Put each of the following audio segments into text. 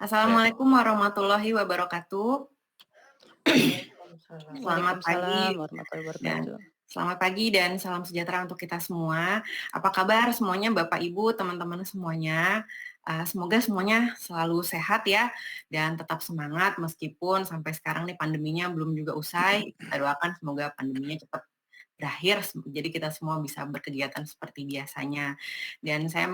Ya. Assalamualaikum warahmatullahi wabarakatuh. Waalaikumsalam. Selamat Waalaikumsalam pagi warahmatullahi dan wabarakatuh. salam sejahtera untuk kita semua. Apa kabar semuanya Bapak, Ibu, teman-teman semuanya? Semoga semuanya selalu sehat ya dan tetap semangat meskipun sampai sekarang nih pandeminya belum juga usai. Kita doakan semoga pandeminya cepat berakhir, jadi kita semua bisa berkegiatan seperti biasanya. Dan saya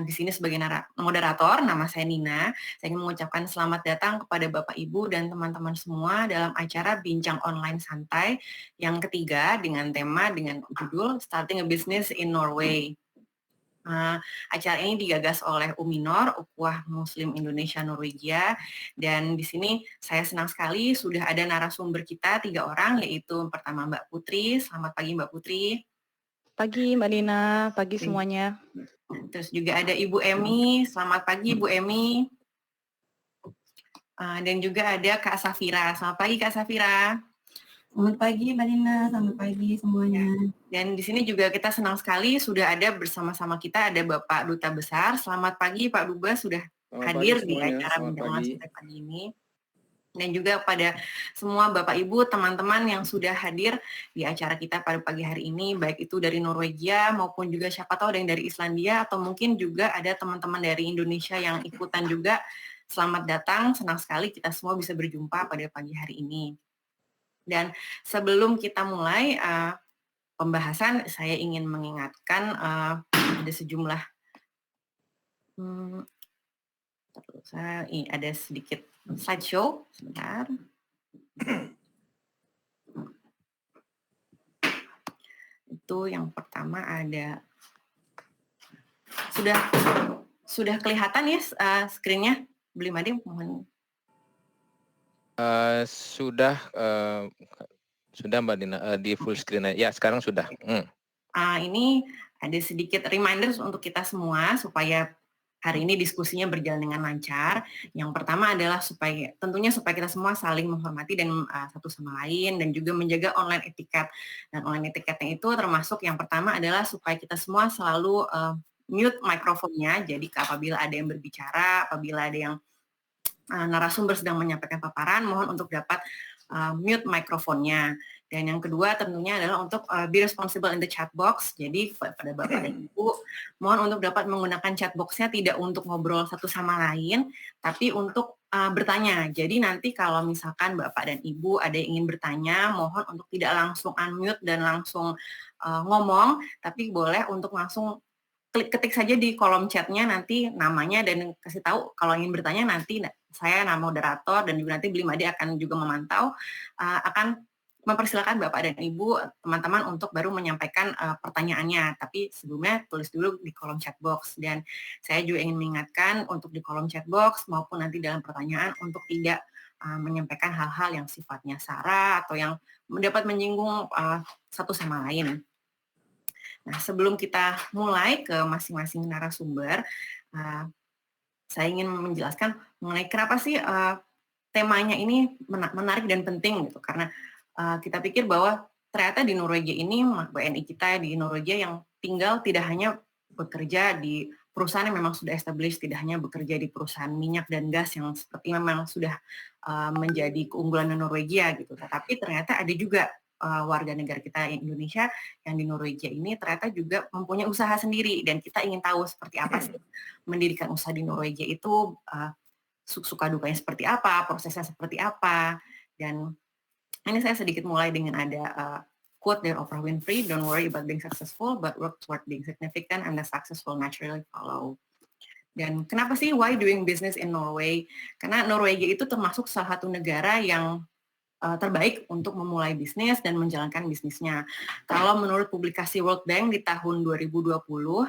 di sini sebagai moderator, nama saya Nina. Saya ingin mengucapkan selamat datang kepada Bapak, Ibu, dan teman-teman semua dalam acara Bincang Online Santai yang ketiga dengan judul Starting a Business in Norway. Acara ini digagas oleh Uminor, Ukhuwah Muslim Indonesia Norwegia, dan di sini saya senang sekali sudah ada narasumber kita 3 orang, yaitu pertama Mbak Putri. Selamat pagi Mbak Putri. Pagi Mbak Nina, pagi semuanya. Terus juga ada Ibu Emi. Selamat pagi Ibu Emi. Dan juga ada Kak Safira. Selamat pagi Kak Safira. Selamat pagi Mbak Nina, selamat pagi semuanya. Dan di sini juga kita senang sekali sudah ada bersama-sama kita ada Bapak Duta Besar. Selamat pagi Pak Dubes, sudah hadir di acara Bincang Online Santai pagi ini. Dan juga pada semua Bapak Ibu, teman-teman yang sudah hadir di acara kita pada pagi hari ini, baik itu dari Norwegia maupun juga siapa tahu ada yang dari Islandia atau mungkin juga ada teman-teman dari Indonesia yang ikutan juga. Selamat datang, senang sekali kita semua bisa berjumpa pada pagi hari ini. Dan sebelum kita mulai pembahasan, saya ingin mengingatkan ada sejumlah ada sedikit slideshow sebentar. Itu yang pertama ada sudah kelihatan ya screen-nya? Belum ada, mohon. Sudah Mbak Dina, di full screen ya sekarang sudah. Ini ada sedikit reminders untuk kita semua supaya hari ini diskusinya berjalan dengan lancar. Yang pertama adalah tentunya supaya kita semua saling menghormati dan satu sama lain dan juga menjaga online etiquette. Dan online etiquette-nya itu termasuk yang pertama adalah supaya kita semua selalu mute mikrofonnya. Jadi apabila ada yang berbicara, apabila ada yang narasumber sedang menyampaikan paparan, mohon untuk dapat mute mikrofonnya. Dan yang kedua tentunya adalah untuk be responsible in the chat box. Jadi pada Bapak dan Ibu, mohon untuk dapat menggunakan chat box-nya tidak untuk ngobrol satu sama lain, tapi untuk bertanya. Jadi nanti kalau misalkan Bapak dan Ibu ada yang ingin bertanya, mohon untuk tidak langsung unmute dan langsung ngomong, tapi boleh untuk langsung ketik saja di kolom chatnya nanti namanya dan kasih tahu kalau ingin bertanya. Nanti saya moderator dan juga nanti Blimade akan juga memantau, akan mempersilakan Bapak dan Ibu, teman-teman untuk baru menyampaikan pertanyaannya. Tapi sebelumnya tulis dulu di kolom chat box. Dan saya juga ingin mengingatkan untuk di kolom chat box maupun nanti dalam pertanyaan untuk tidak menyampaikan hal-hal yang sifatnya sara atau yang dapat menyinggung satu sama lain. Nah, sebelum kita mulai ke masing-masing narasumber, saya ingin menjelaskan mengenai kenapa sih temanya ini menarik dan penting gitu. Karena kita pikir bahwa ternyata di Norwegia ini, WNI kita di Norwegia yang tinggal tidak hanya bekerja di perusahaan yang memang sudah established, tidak hanya bekerja di perusahaan minyak dan gas yang seperti memang sudah menjadi keunggulan Norwegia gitu. Tetapi ternyata ada juga warga negara kita Indonesia yang di Norwegia ini ternyata juga mempunyai usaha sendiri, dan kita ingin tahu seperti apa sih mendirikan usaha di Norwegia itu, suka dukanya seperti apa, prosesnya seperti apa. Dan ini saya sedikit mulai dengan ada quote dari Oprah Winfrey, "Don't worry about being successful, but work toward being significant and the success will naturally follow." Dan kenapa sih why doing business in Norway? Karena Norwegia itu termasuk salah satu negara yang terbaik untuk memulai bisnis dan menjalankan bisnisnya. Kalau menurut publikasi World Bank di tahun 2020,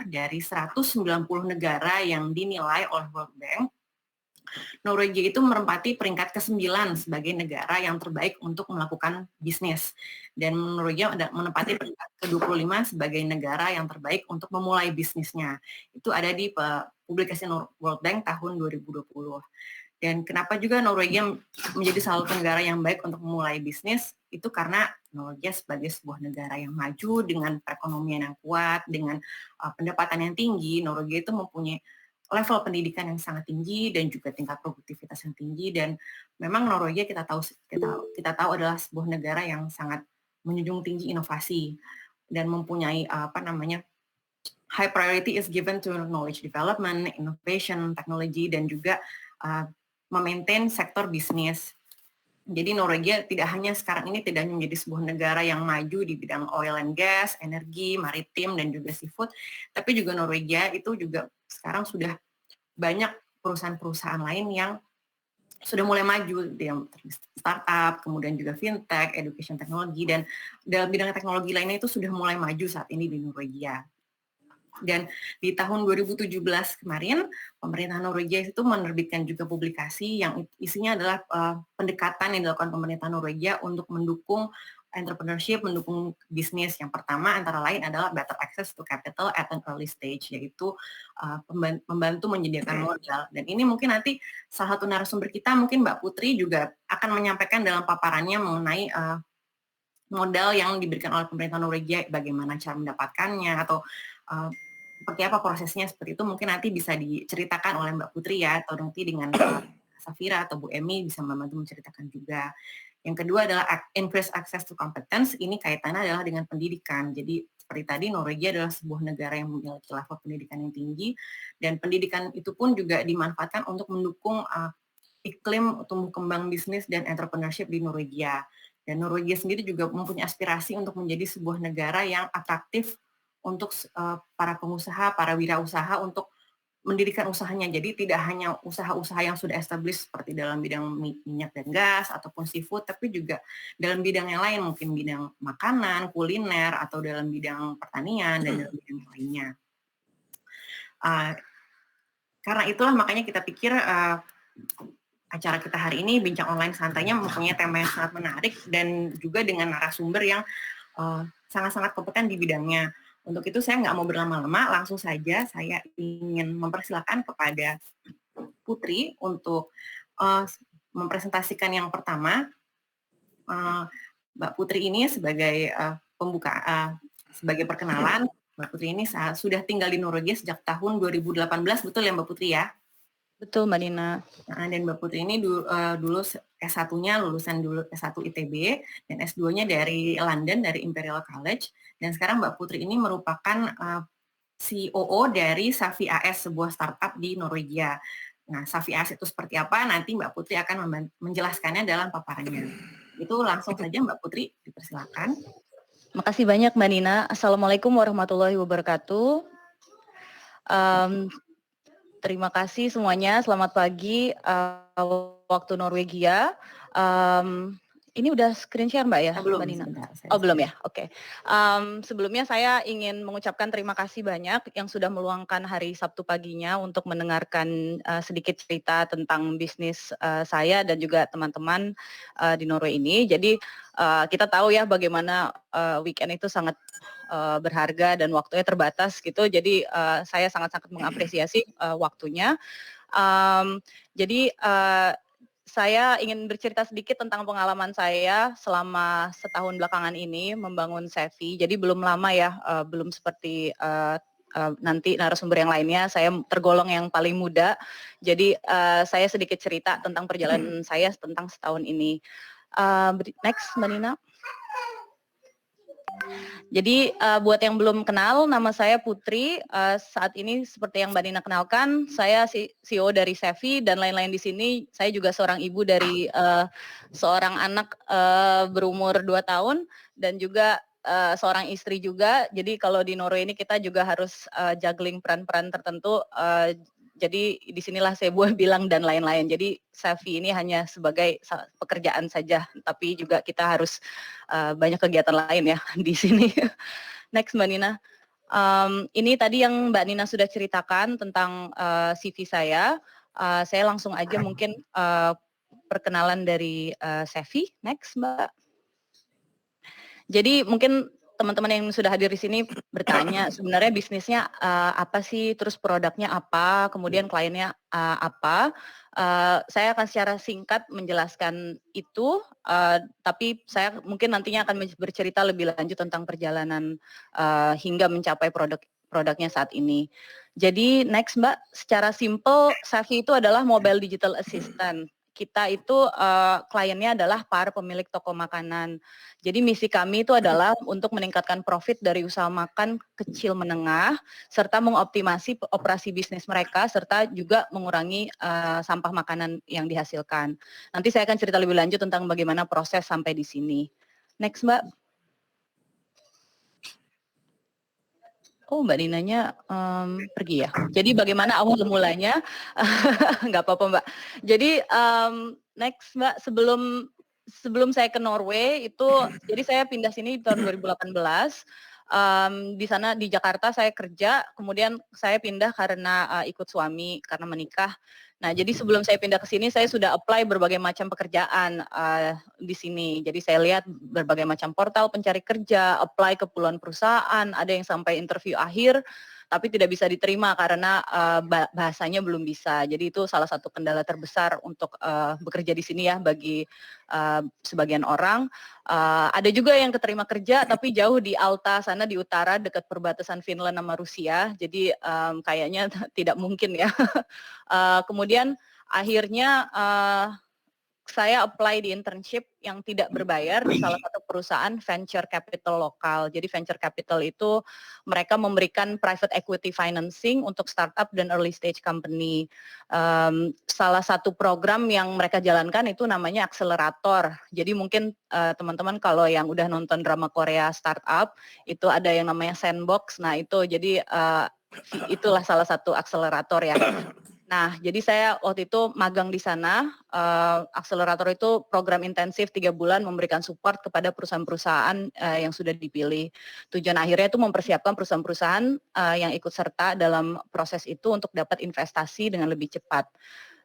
dari 190 negara yang dinilai oleh World Bank, Norwegia itu menempati peringkat ke-9 sebagai negara yang terbaik untuk melakukan bisnis. Dan Norwegia menempati peringkat ke-25 sebagai negara yang terbaik untuk memulai bisnisnya. Itu ada di publikasi World Bank tahun 2020. Dan kenapa juga Norwegia menjadi salah satu negara yang baik untuk memulai bisnis, itu karena Norwegia sebagai sebuah negara yang maju dengan perekonomian yang kuat, dengan pendapatan yang tinggi. Norwegia itu mempunyai level pendidikan yang sangat tinggi dan juga tingkat produktivitas yang tinggi, dan memang Norwegia kita tahu adalah sebuah negara yang sangat menjunjung tinggi inovasi dan mempunyai high priority is given to knowledge development, innovation, technology, dan juga memaintain sektor bisnis. Jadi Norwegia tidak hanya sekarang ini tidak menjadi sebuah negara yang maju di bidang oil and gas, energi, maritim, dan juga seafood, tapi juga Norwegia itu juga sekarang sudah banyak perusahaan-perusahaan lain yang sudah mulai maju, yang startup, kemudian juga fintech, education technology, dan dalam bidang teknologi lainnya itu sudah mulai maju saat ini di Norwegia. Dan di tahun 2017 kemarin, pemerintah Norwegia itu menerbitkan juga publikasi yang isinya adalah pendekatan yang dilakukan pemerintah Norwegia untuk mendukung entrepreneurship, mendukung bisnis. Yang pertama antara lain adalah better access to capital at an early stage, yaitu membantu menyediakan modal. Dan ini mungkin nanti salah satu narasumber kita, mungkin Mbak Putri juga akan menyampaikan dalam paparannya mengenai modal yang diberikan oleh pemerintah Norwegia, bagaimana cara mendapatkannya, atau seperti apa prosesnya, seperti itu mungkin nanti bisa diceritakan oleh Mbak Putri ya, atau nanti dengan Safira atau Bu Emi bisa membantu menceritakan juga. Yang kedua adalah increase access to competence, ini kaitannya adalah dengan pendidikan. Jadi seperti tadi, Norwegia adalah sebuah negara yang memiliki level pendidikan yang tinggi, dan pendidikan itu pun juga dimanfaatkan untuk mendukung iklim tumbuh kembang bisnis dan entrepreneurship di Norwegia. Dan Norwegia sendiri juga mempunyai aspirasi untuk menjadi sebuah negara yang atraktif untuk para pengusaha, para wirausaha untuk mendirikan usahanya. Jadi tidak hanya usaha-usaha yang sudah established seperti dalam bidang minyak dan gas ataupun seafood, tapi juga dalam bidang yang lain, mungkin bidang makanan, kuliner, atau dalam bidang pertanian dan dalam bidang lainnya. Karena itulah makanya kita pikir acara kita hari ini, Bincang Online Santainya, mempunyai tema yang sangat menarik dan juga dengan narasumber yang sangat-sangat kompeten di bidangnya. Untuk itu saya nggak mau berlama-lama, langsung saja saya ingin mempersilakan kepada Putri untuk mempresentasikan yang pertama. Mbak Putri ini sebagai sebagai perkenalan, Mbak Putri ini sudah tinggal di Norwegia sejak tahun 2018, betul ya Mbak Putri ya? Betul Mbak Nina. Dan Mbak Putri ini dulu S1-nya lulusan dulu S1 ITB dan S2-nya dari London, dari Imperial College. Dan sekarang Mbak Putri ini merupakan COO dari Safi AS, sebuah startup di Norwegia. Nah, Safi AS itu seperti apa? Nanti Mbak Putri akan menjelaskannya dalam paparannya. Itu langsung saja Mbak Putri, dipersilakan. Makasih banyak Mbak Nina. Assalamualaikum warahmatullahi wabarakatuh. Terima kasih semuanya, selamat pagi waktu Norwegia. Ini udah screen share Mbak ya, Belum, Mbak Nina? Sebentar, Belum ya, oke. Sebelumnya saya ingin mengucapkan terima kasih banyak yang sudah meluangkan hari Sabtu paginya untuk mendengarkan sedikit cerita tentang bisnis saya dan juga teman-teman di Norway ini. Jadi kita tahu ya bagaimana weekend itu sangat berharga dan waktunya terbatas gitu. Jadi saya sangat-sangat mengapresiasi waktunya. Jadi saya ingin bercerita sedikit tentang pengalaman saya selama setahun belakangan ini membangun Sevi. Jadi belum lama ya, belum seperti nanti narasumber yang lainnya. Saya tergolong yang paling muda. Jadi saya sedikit cerita tentang perjalanan saya tentang setahun ini. Next, Mbak Nina. Jadi buat yang belum kenal, nama saya Putri. Saat ini seperti yang Mbak Nina kenalkan, saya CEO dari Sevi dan lain-lain di sini. Saya juga seorang ibu dari seorang anak berumur 2 tahun dan juga seorang istri juga. Jadi kalau di Norway ini kita juga harus juggling peran-peran tertentu. Jadi disinilah saya bilang dan lain-lain. Jadi Sevi ini hanya sebagai pekerjaan saja, tapi juga kita harus banyak kegiatan lain ya di sini. Next Mbak Nina. Ini tadi yang Mbak Nina sudah ceritakan tentang CV saya. Saya langsung aja mungkin perkenalan dari Sevi. Next Mbak. Jadi mungkin teman-teman yang sudah hadir di sini bertanya sebenarnya bisnisnya apa sih, terus produknya apa, kemudian kliennya apa. Saya akan secara singkat menjelaskan itu, tapi saya mungkin nantinya akan bercerita lebih lanjut tentang perjalanan hingga mencapai produk produknya saat ini. Jadi next Mbak, secara simple Safi itu adalah mobile digital assistant. Kita itu kliennya adalah para pemilik toko makanan. Jadi misi kami itu adalah untuk meningkatkan profit dari usaha makan kecil menengah, serta mengoptimasi operasi bisnis mereka, serta juga mengurangi sampah makanan yang dihasilkan. Nanti saya akan cerita lebih lanjut tentang bagaimana proses sampai di sini. Next Mbak. Oh Mbak Dinanya pergi ya. Jadi bagaimana awal mulanya? Nggak apa-apa Mbak. Jadi next Mbak, sebelum saya ke Norway itu, jadi saya pindah sini tahun 2018. Di sana di Jakarta saya kerja, kemudian saya pindah karena ikut suami karena menikah. Nah, jadi sebelum saya pindah ke sini, saya sudah apply berbagai macam pekerjaan di sini. Jadi saya lihat berbagai macam portal pencari kerja, apply ke puluhan perusahaan, ada yang sampai interview akhir, tapi tidak bisa diterima karena bahasanya belum bisa. Jadi itu salah satu kendala terbesar untuk bekerja di sini ya bagi sebagian orang. Ada juga yang keterima kerja tapi jauh di Alta sana di utara dekat perbatasan Finland sama Rusia. Jadi kayaknya tidak mungkin ya. Kemudian akhirnya saya apply di internship yang tidak berbayar di salah satu perusahaan venture capital lokal. Jadi venture capital itu mereka memberikan private equity financing untuk startup dan early stage company. Salah satu program yang mereka jalankan itu namanya akselerator. Jadi mungkin teman-teman kalau yang udah nonton drama Korea startup itu ada yang namanya sandbox. Nah itu jadi itulah salah satu akselerator ya. Nah, jadi saya waktu itu magang di sana. Akselerator itu program intensif 3 bulan memberikan support kepada perusahaan-perusahaan yang sudah dipilih. Tujuan akhirnya itu mempersiapkan perusahaan-perusahaan yang ikut serta dalam proses itu untuk dapat investasi dengan lebih cepat.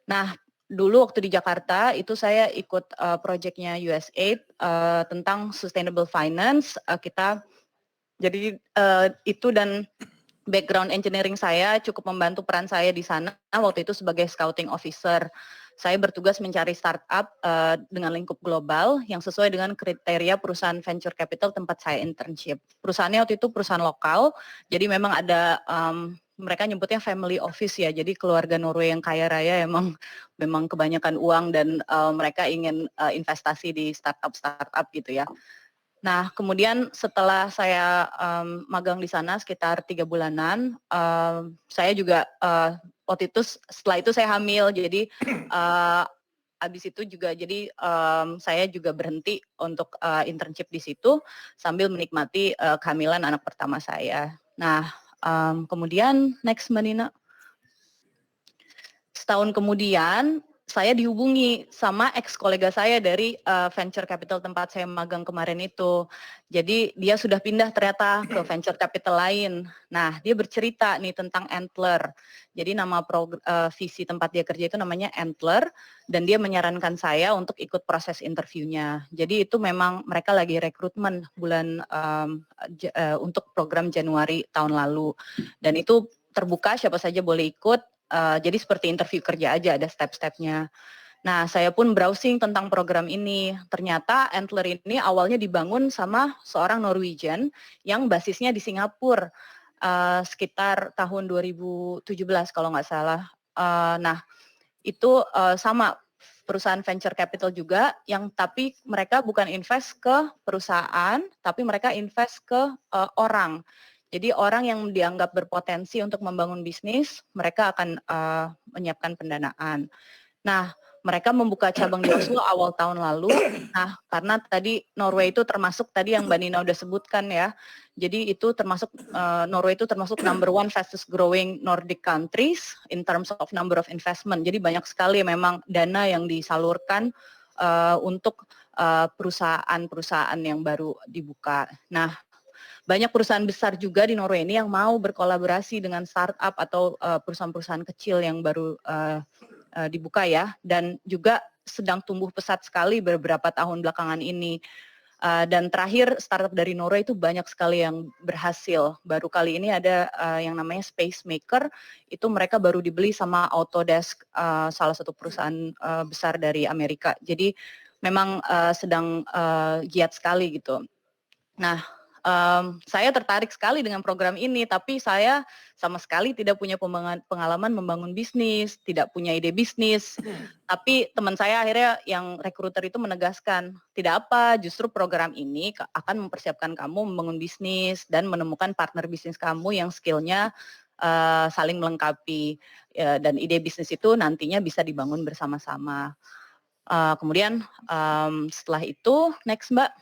Nah, dulu waktu di Jakarta itu saya ikut proyeknya USAID tentang sustainable finance. Jadi itu dan background engineering saya cukup membantu peran saya di sana waktu itu sebagai scouting officer. Saya bertugas mencari startup dengan lingkup global yang sesuai dengan kriteria perusahaan venture capital tempat saya internship. Perusahaannya waktu itu perusahaan lokal, jadi memang ada mereka nyebutnya family office ya. Jadi keluarga Norway yang kaya raya memang kebanyakan uang dan mereka ingin investasi di startup gitu ya. Nah, kemudian setelah saya magang di sana sekitar 3 bulanan, saya juga waktu itu setelah itu saya hamil, jadi habis itu juga jadi saya juga berhenti untuk internship di situ sambil menikmati kehamilan anak pertama saya. Nah, kemudian next Mbak Nina. Setahun kemudian saya dihubungi sama ex-kolega saya dari venture capital tempat saya magang kemarin itu. Jadi dia sudah pindah ternyata ke venture capital lain. Nah, dia bercerita nih tentang Antler. Jadi nama visi tempat dia kerja itu namanya Antler dan dia menyarankan saya untuk ikut proses interviewnya. Jadi itu memang mereka lagi rekrutmen bulan untuk program Januari tahun lalu. Dan itu terbuka siapa saja boleh ikut. Jadi seperti interview kerja aja, ada step-stepnya. Nah, saya pun browsing tentang program ini. Ternyata Antler ini awalnya dibangun sama seorang Norwegian yang basisnya di Singapura sekitar tahun 2017 kalau nggak salah. Nah, itu sama perusahaan venture capital juga, yang tapi mereka bukan invest ke perusahaan, tapi mereka invest ke orang. Jadi orang yang dianggap berpotensi untuk membangun bisnis, mereka akan menyiapkan pendanaan. Nah, mereka membuka cabang di Oslo awal tahun lalu. Nah, karena tadi Norway itu termasuk tadi yang Mbak Nina udah sebutkan ya. Jadi itu termasuk Norway itu termasuk number 1 fastest growing Nordic countries in terms of number of investment. Jadi banyak sekali memang dana yang disalurkan untuk perusahaan-perusahaan yang baru dibuka. Nah, banyak perusahaan besar juga di Norway ini yang mau berkolaborasi dengan startup atau perusahaan-perusahaan kecil yang baru dibuka ya, dan juga sedang tumbuh pesat sekali beberapa tahun belakangan ini. Dan terakhir startup dari Norway itu banyak sekali yang berhasil. Baru kali ini ada yang namanya Spacemaker, itu mereka baru dibeli sama Autodesk, salah satu perusahaan besar dari Amerika. Jadi memang sedang giat sekali gitu. Nah, saya tertarik sekali dengan program ini, tapi saya sama sekali tidak punya pengalaman membangun bisnis, tidak punya ide bisnis. Tapi teman saya akhirnya yang rekruter itu menegaskan, tidak apa, justru program ini akan mempersiapkan kamu membangun bisnis dan menemukan partner bisnis kamu yang skillnya saling melengkapi, dan ide bisnis itu nantinya bisa dibangun bersama-sama. Kemudian setelah itu, next Mbak.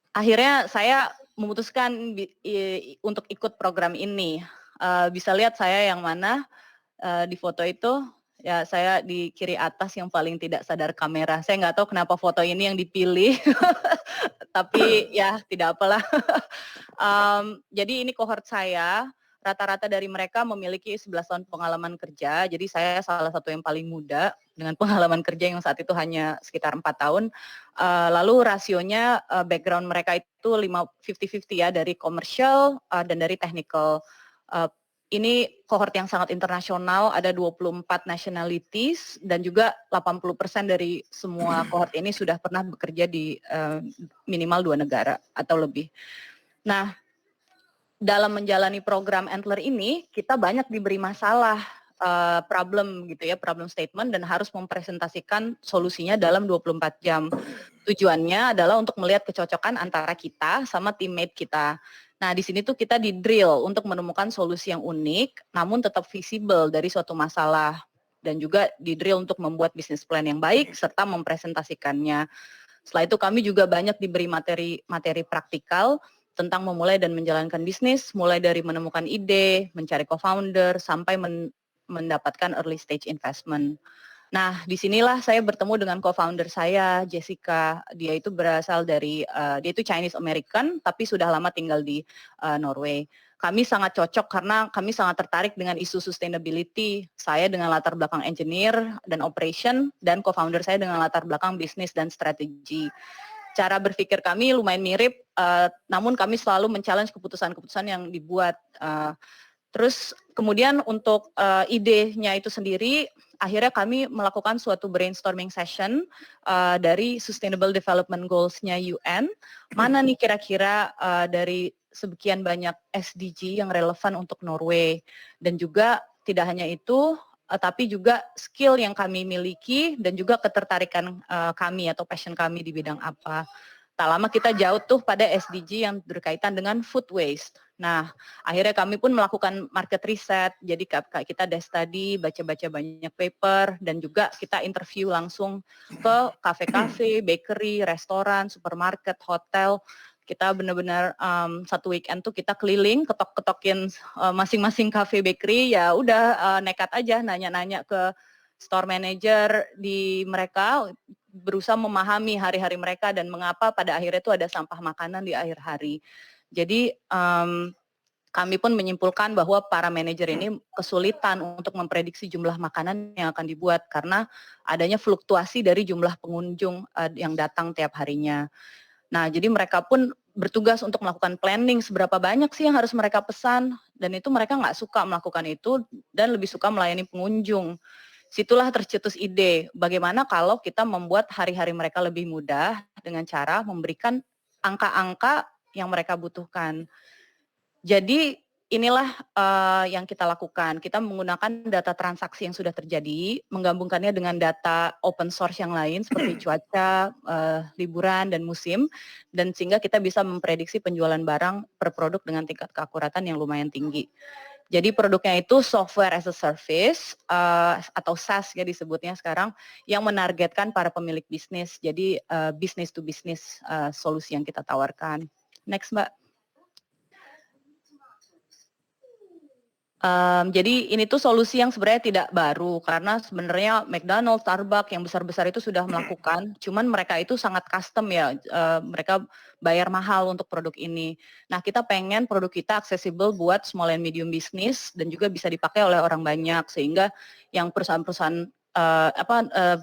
Akhirnya saya memutuskan untuk ikut program ini. Bisa lihat saya yang mana di foto itu, ya saya di kiri atas yang paling tidak sadar kamera. Saya nggak tahu kenapa foto ini yang dipilih, tapi ya tidak apalah. Jadi ini cohort saya, rata-rata dari mereka memiliki 11 tahun pengalaman kerja, jadi saya salah satu yang paling muda dengan pengalaman kerja yang saat itu hanya sekitar 4 tahun. Lalu rasionya background mereka itu 50-50 ya, dari commercial dan dari technical. Ini cohort yang sangat internasional, ada 24 nationalities dan juga 80% dari semua cohort ini sudah pernah bekerja di minimal 2 negara atau lebih. Nah, dalam menjalani program Antler ini, kita banyak diberi masalah, problem gitu ya, problem statement, dan harus mempresentasikan solusinya dalam 24 jam. Tujuannya adalah untuk melihat kecocokan antara kita sama teammate kita. Nah, di sini tuh kita di-drill untuk menemukan solusi yang unik, namun tetap visible dari suatu masalah. Dan juga di-drill untuk membuat bisnis plan yang baik, serta mempresentasikannya. Setelah itu kami juga banyak diberi materi praktikal tentang memulai dan menjalankan bisnis, mulai dari menemukan ide, mencari co-founder, sampai mendapatkan early stage investment. Nah, disinilah saya bertemu dengan co-founder saya, Jessica. Dia itu berasal dari, dia itu Chinese American, tapi sudah lama tinggal di Norway. Kami sangat cocok karena kami sangat tertarik dengan isu sustainability. Saya dengan latar belakang engineer dan operation, dan co-founder saya dengan latar belakang bisnis dan strategi. Cara berpikir kami lumayan mirip, namun kami selalu men-challenge keputusan-keputusan yang dibuat. Terus kemudian untuk idenya itu sendiri, akhirnya kami melakukan suatu brainstorming session dari Sustainable Development Goals-nya UN. Mana nih kira-kira dari sekian banyak SDG yang relevan untuk Norway. Dan juga tidak hanya itu, tapi juga skill yang kami miliki dan juga ketertarikan kami atau passion kami di bidang apa. Tak lama kita jauh tuh pada SDG yang berkaitan dengan food waste. Nah, akhirnya kami pun melakukan market research, jadi kita desk study, baca-baca banyak paper, dan juga kita interview langsung ke kafe-kafe, bakery, restoran, supermarket, hotel. Kita benar-benar satu weekend tuh kita keliling, ketok-ketokin masing-masing cafe bakery, ya udah nekat aja nanya-nanya ke store manager di mereka, berusaha memahami hari-hari mereka dan mengapa pada akhirnya itu ada sampah makanan di akhir hari. Jadi kami pun menyimpulkan bahwa para manajer ini kesulitan untuk memprediksi jumlah makanan yang akan dibuat karena adanya fluktuasi dari jumlah pengunjung yang datang tiap harinya. Nah, jadi mereka pun bertugas untuk melakukan planning seberapa banyak sih yang harus mereka pesan, dan itu mereka nggak suka melakukan itu dan lebih suka melayani pengunjung. Situlah tercetus ide, bagaimana kalau kita membuat hari-hari mereka lebih mudah dengan cara memberikan angka-angka yang mereka butuhkan. Jadi inilah yang kita lakukan. Kita menggunakan data transaksi yang sudah terjadi, menggabungkannya dengan data open source yang lain seperti cuaca, liburan, dan musim, dan sehingga kita bisa memprediksi penjualan barang per produk dengan tingkat keakuratan yang lumayan tinggi. Jadi produknya itu software as a service atau SaaS ya disebutnya sekarang, yang menargetkan para pemilik bisnis. Jadi business to business solusi yang kita tawarkan. Next Mbak. Jadi ini tuh solusi yang sebenarnya tidak baru karena sebenarnya McDonald's, Starbucks yang besar-besar itu sudah melakukan, cuman mereka itu sangat custom ya, mereka bayar mahal untuk produk ini. Nah, kita pengen produk kita accessible buat small and medium business dan juga bisa dipakai oleh orang banyak sehingga yang perusahaan-perusahaan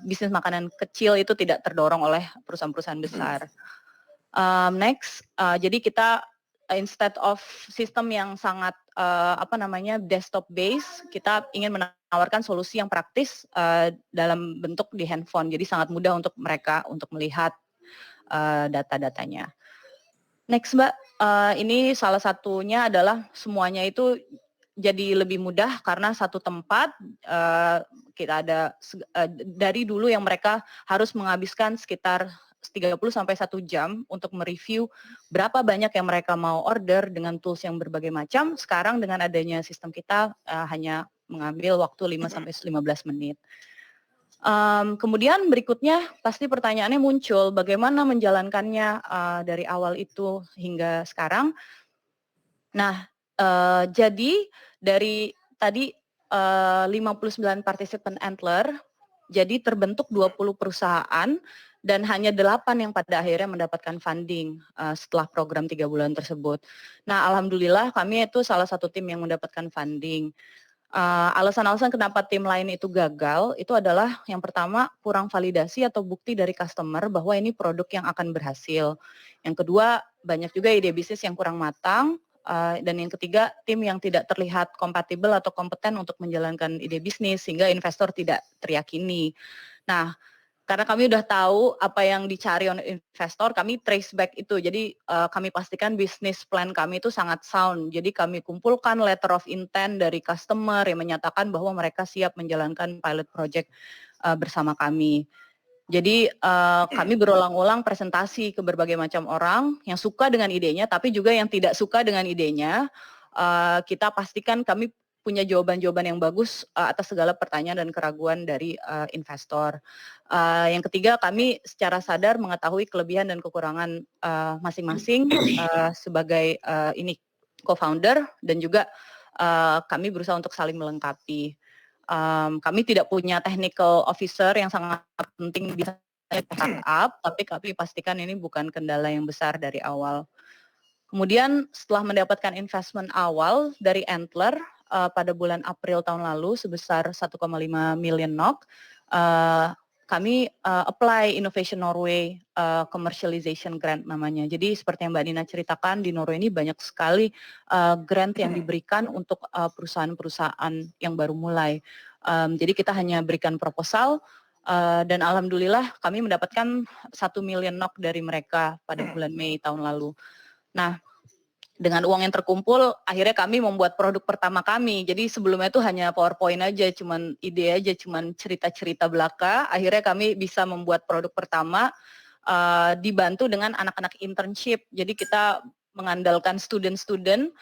bisnis makanan kecil itu tidak terdorong oleh perusahaan-perusahaan besar. Next, jadi kita instead of sistem yang sangat desktop base, kita ingin menawarkan solusi yang praktis dalam bentuk di handphone. Jadi sangat mudah untuk mereka untuk melihat data-datanya. Next Mbak, ini salah satunya adalah semuanya itu jadi lebih mudah karena satu tempat, kita ada dari dulu yang mereka harus menghabiskan sekitar 30 sampai 1 jam untuk mereview berapa banyak yang mereka mau order dengan tools yang berbagai macam, sekarang dengan adanya sistem kita, hanya mengambil waktu 5 sampai 15 menit. Kemudian berikutnya pasti pertanyaannya muncul, bagaimana menjalankannya, dari awal itu hingga sekarang. Nah, jadi dari tadi, 59 partisipan Antler, jadi terbentuk 20 perusahaan dan hanya 8 yang pada akhirnya mendapatkan funding, setelah program 3 bulan tersebut. Nah, alhamdulillah kami itu salah satu tim yang mendapatkan funding. Alasan-alasan kenapa tim lain itu gagal, itu adalah yang pertama kurang validasi atau bukti dari customer bahwa ini produk yang akan berhasil. Yang kedua, banyak juga ide bisnis yang kurang matang, dan yang ketiga, tim yang tidak terlihat kompatibel atau kompeten untuk menjalankan ide bisnis sehingga investor tidak teryakini. Nah, karena kami udah tahu apa yang dicari oleh investor, kami trace back itu. Jadi kami pastikan bisnis plan kami itu sangat sound. Jadi kami kumpulkan letter of intent dari customer yang menyatakan bahwa mereka siap menjalankan pilot project bersama kami. Jadi kami berulang-ulang presentasi ke berbagai macam orang yang suka dengan idenya, tapi juga yang tidak suka dengan idenya. Kita pastikan kami punya jawaban-jawaban yang bagus atas segala pertanyaan dan keraguan dari investor. Yang ketiga, kami secara sadar mengetahui kelebihan dan kekurangan masing-masing sebagai ini co-founder dan juga kami berusaha untuk saling melengkapi. Kami tidak punya technical officer yang sangat penting di startup, tapi kami pastikan ini bukan kendala yang besar dari awal. Kemudian setelah mendapatkan investment awal dari Antler pada bulan April tahun lalu sebesar 1,5 million NOK, kami apply Innovation Norway Commercialization Grant namanya. Jadi seperti yang Mbak Nina ceritakan, di Norway ini banyak sekali grant yang diberikan untuk perusahaan-perusahaan yang baru mulai. Jadi kita hanya berikan proposal, dan alhamdulillah kami mendapatkan 1 million NOK dari mereka pada bulan Mei tahun lalu. Nah, dengan uang yang terkumpul, akhirnya kami membuat produk pertama kami. Jadi sebelumnya itu hanya PowerPoint aja, cuman ide aja, cuman cerita-cerita belaka. Akhirnya kami bisa membuat produk pertama, dibantu dengan anak-anak internship. Jadi kita mengandalkan student-student,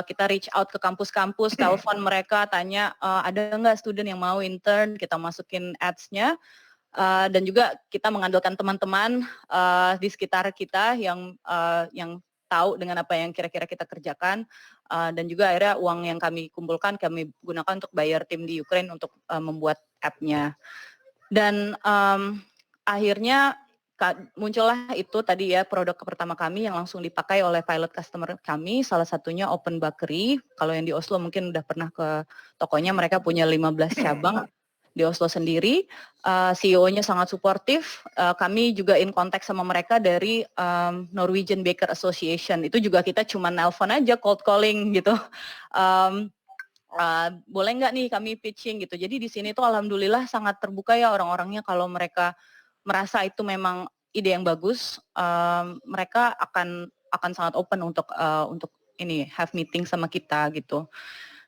kita reach out ke kampus-kampus, telepon mereka, tanya ada nggak student yang mau intern, kita masukin ads-nya. Dan juga kita mengandalkan teman-teman di sekitar kita yang tahu dengan apa yang kira-kira kita kerjakan, dan juga akhirnya uang yang kami kumpulkan kami gunakan untuk bayar tim di Ukraine untuk membuat app-nya. Dan akhirnya muncullah itu tadi ya produk pertama kami yang langsung dipakai oleh pilot customer kami, salah satunya Open Bakery. Kalau yang di Oslo mungkin udah pernah ke tokonya, mereka punya 15 cabang di Oslo sendiri. CEO-nya sangat suportif. Kami juga in contact sama mereka dari Norwegian Baker Association. Itu juga kita cuma nelpon aja, cold calling gitu. Boleh nggak nih kami pitching gitu. Jadi di sini tuh alhamdulillah sangat terbuka ya orang-orangnya. Kalau mereka merasa itu memang ide yang bagus, mereka akan sangat open untuk ini have meeting sama kita gitu.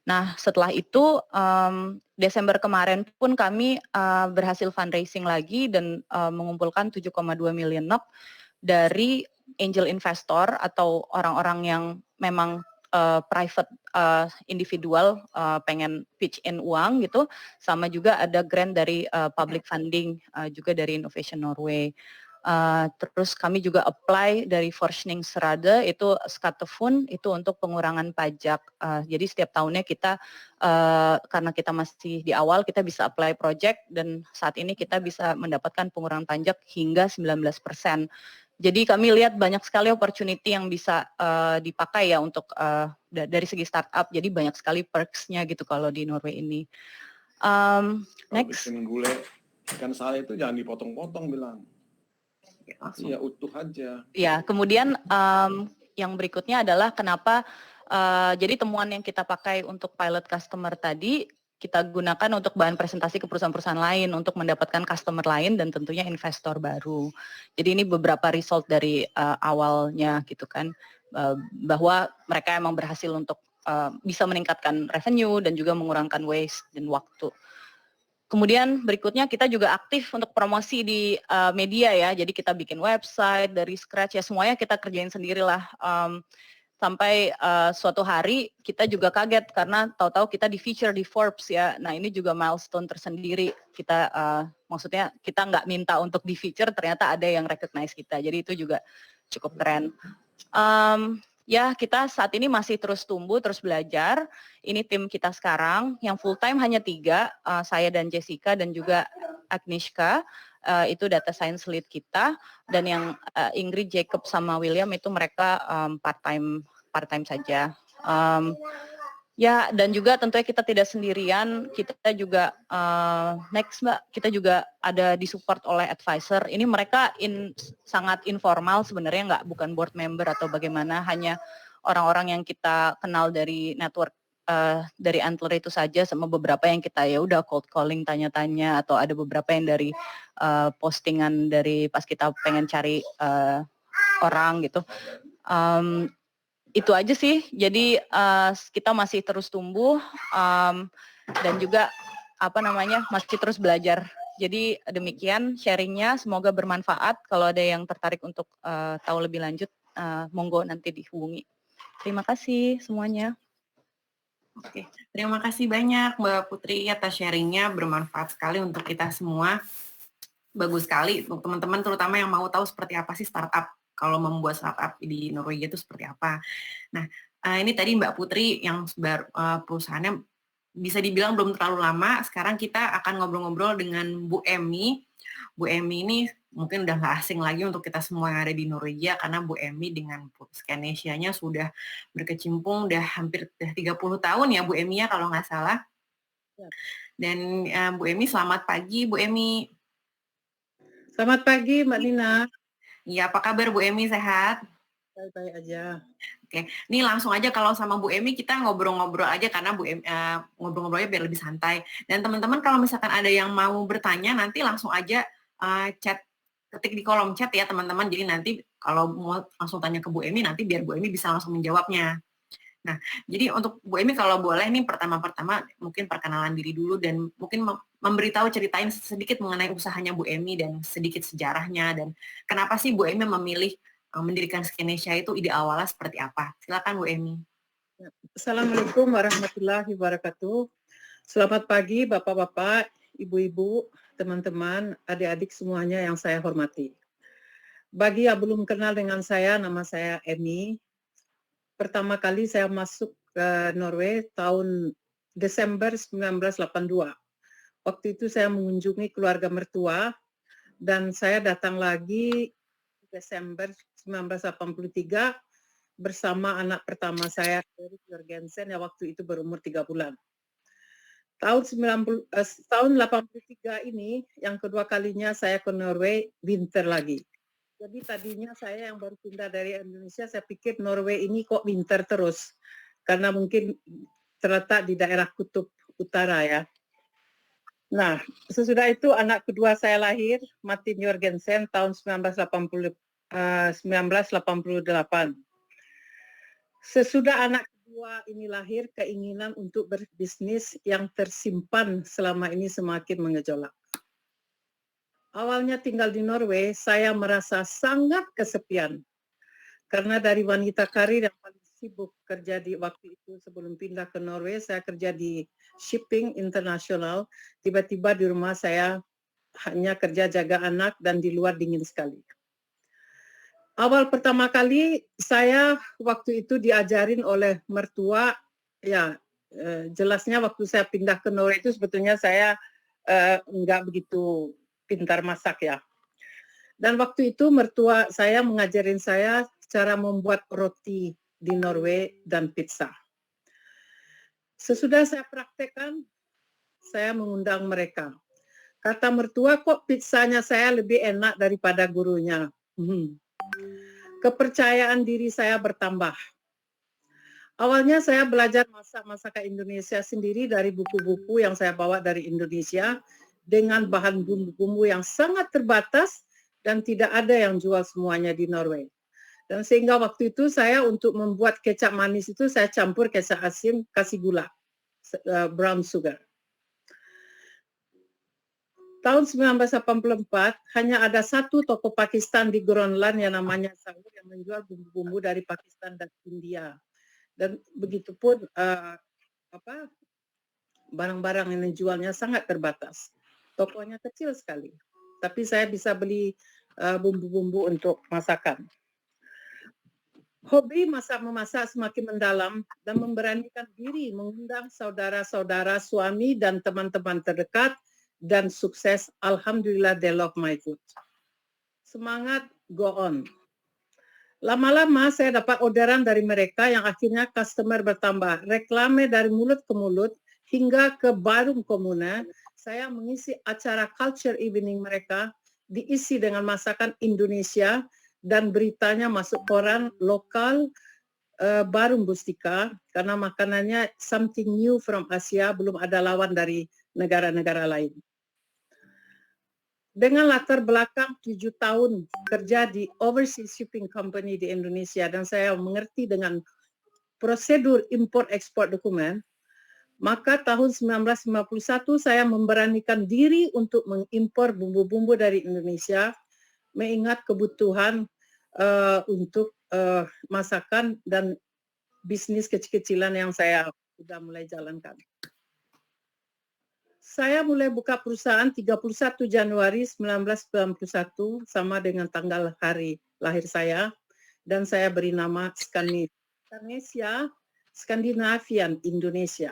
Nah, setelah itu Desember kemarin pun kami berhasil fundraising lagi dan mengumpulkan 7,2 million NOK dari angel investor atau orang-orang yang memang private individual pengen pitch in uang gitu, sama juga ada grant dari public funding juga dari Innovation Norway. Terus kami juga apply dari Forskningsrådet itu SkatteFUNN itu untuk pengurangan pajak. Jadi setiap tahunnya kita karena kita masih di awal kita bisa apply project dan saat ini kita bisa mendapatkan pengurangan pajak hingga 19%. Jadi kami lihat banyak sekali opportunity yang bisa dipakai ya untuk dari segi startup. Jadi banyak sekali perks-nya gitu kalau di Norway ini. Next. Bikin gulai ikan sale itu jangan dipotong-potong bilang. Iya utuh aja. Ya, kemudian yang berikutnya adalah kenapa jadi temuan yang kita pakai untuk pilot customer tadi kita gunakan untuk bahan presentasi ke perusahaan-perusahaan lain untuk mendapatkan customer lain dan tentunya investor baru. Jadi ini beberapa result dari awalnya gitu kan, bahwa mereka emang berhasil untuk bisa meningkatkan revenue dan juga mengurangkan waste dan waktu. Kemudian berikutnya kita juga aktif untuk promosi di media ya, jadi kita bikin website dari scratch ya, semuanya kita kerjain sendirilah. Sampai suatu hari kita juga kaget karena tahu-tahu kita di feature di Forbes ya. Nah ini juga milestone tersendiri. Kita maksudnya kita nggak minta untuk di feature, ternyata ada yang recognize kita. Jadi itu juga cukup keren. Ya kita saat ini masih terus tumbuh, terus belajar. Ini tim kita sekarang yang full time hanya 3, saya dan Jessica dan juga Agnieszka. Itu data science lead kita, dan yang Ingrid, Jacob sama William itu mereka part time saja. Ya dan juga tentunya kita tidak sendirian, kita juga next Mbak, kita juga ada disupport oleh advisor. Ini mereka sangat informal sebenarnya, bukan board member atau bagaimana, hanya orang-orang yang kita kenal dari network dari Antler itu saja, sama beberapa yang kita ya udah cold calling tanya-tanya, atau ada beberapa yang dari postingan dari pas kita pengen cari orang gitu. Itu aja sih. Jadi kita masih terus tumbuh dan juga masih terus belajar. Jadi demikian sharingnya, semoga bermanfaat. Kalau ada yang tertarik untuk tahu lebih lanjut, monggo nanti dihubungi. Terima kasih semuanya. Oke, terima kasih banyak Mbak Putri atas sharingnya, bermanfaat sekali untuk kita semua. Bagus sekali untuk teman-teman terutama yang mau tahu seperti apa sih startup, kalau membuat startup di Norwegia itu seperti apa. Nah, ini tadi Mbak Putri yang perusahaannya bisa dibilang belum terlalu lama. Sekarang kita akan ngobrol-ngobrol dengan Bu Emi. Bu Emi ini mungkin udah nggak asing lagi untuk kita semua yang ada di Norwegia, karena Bu Emi dengan Scandinavia-nya sudah berkecimpung udah hampir 30 tahun ya Bu Emi ya kalau nggak salah. Dan Bu Emi, selamat pagi Bu Emi. Selamat pagi Mbak Nina. Iya, apa kabar Bu Emi, sehat? Baik-baik aja. Oke, ini langsung aja kalau sama Bu Emi kita ngobrol-ngobrol aja, karena Bu Emi ngobrol-ngobrolnya biar lebih santai. Dan teman-teman kalau misalkan ada yang mau bertanya nanti langsung aja chat, ketik di kolom chat ya teman-teman. Jadi nanti kalau mau langsung tanya ke Bu Emi, nanti biar Bu Emi bisa langsung menjawabnya. Nah, jadi untuk Bu Emi kalau boleh nih pertama-pertama mungkin perkenalan diri dulu dan mungkin memberitahu, ceritain sedikit mengenai usahanya Bu Emi dan sedikit sejarahnya, dan kenapa sih Bu Emi memilih mendirikan Scandinavia itu, ide awalnya seperti apa. Silakan Bu Emi. Assalamualaikum warahmatullahi wabarakatuh. Selamat pagi Bapak-bapak, Ibu-ibu, teman-teman, adik-adik semuanya yang saya hormati. Bagi yang belum kenal dengan saya, nama saya Emi. Pertama kali saya masuk ke Norway tahun Desember 1982. Waktu itu saya mengunjungi keluarga mertua, dan saya datang lagi Desember 1983 bersama anak pertama saya, Erik Jorgensen, yang waktu itu berumur 3 bulan. Tahun 83 ini, yang kedua kalinya saya ke Norway, winter lagi. Jadi tadinya saya yang baru pindah dari Indonesia, saya pikir Norway ini kok winter terus, karena mungkin terletak di daerah kutub utara ya. Nah, sesudah itu anak kedua saya lahir, Martin Jorgensen, tahun 1988. Sesudah anak kedua ini lahir, keinginan untuk berbisnis yang tersimpan selama ini semakin mengejolak. Awalnya tinggal di Norway, saya merasa sangat kesepian. Karena dari wanita karir yang paling sibuk kerja di waktu itu sebelum pindah ke Norway, saya kerja di shipping internasional. Tiba-tiba di rumah saya hanya kerja jaga anak dan di luar dingin sekali. Awal pertama kali saya waktu itu diajarin oleh mertua, ya jelasnya waktu saya pindah ke Norway itu sebetulnya saya enggak begitu pintar masak ya. Dan waktu itu mertua saya mengajarin saya cara membuat roti di Norway dan pizza. Sesudah saya praktekkan, saya mengundang mereka. Kata mertua, kok pizzanya saya lebih enak daripada gurunya. Kepercayaan diri saya bertambah. Awalnya saya belajar masak masakan Indonesia sendiri dari buku-buku yang saya bawa dari Indonesia dengan bahan bumbu-bumbu yang sangat terbatas dan tidak ada yang jual semuanya di Norway. Dan sehingga waktu itu saya untuk membuat kecap manis itu saya campur kecap asin, kasih gula, brown sugar. Tahun 1984 hanya ada satu toko Pakistan di Groenland yang namanya Sahur yang menjual bumbu-bumbu dari Pakistan dan India. Dan begitu pun barang-barang yang dijualnya sangat terbatas. Tokonya kecil sekali. Tapi saya bisa beli bumbu-bumbu untuk masakan. Hobi memasak semakin mendalam dan memberanikan diri mengundang saudara-saudara, suami dan teman-teman terdekat dan sukses. Alhamdulillah, they love my food. Semangat, go on. Lama-lama saya dapat orderan dari mereka yang akhirnya customer bertambah. Reklame dari mulut ke mulut hingga ke Barum Komune. Saya mengisi acara culture evening mereka diisi dengan masakan Indonesia dan beritanya masuk koran lokal Barum Bustika karena makanannya something new from Asia, belum ada lawan dari negara-negara lain. Dengan latar belakang 7 tahun kerja di Overseas Shipping Company di Indonesia dan saya mengerti dengan prosedur import-ekspor dokumen, maka tahun 1951 saya memberanikan diri untuk mengimpor bumbu-bumbu dari Indonesia, mengingat kebutuhan untuk masakan dan bisnis kecil-kecilan yang saya sudah mulai jalankan. Saya mulai buka perusahaan 31 Januari 1991 sama dengan tanggal hari lahir saya dan saya beri nama Scandinavian Indonesia.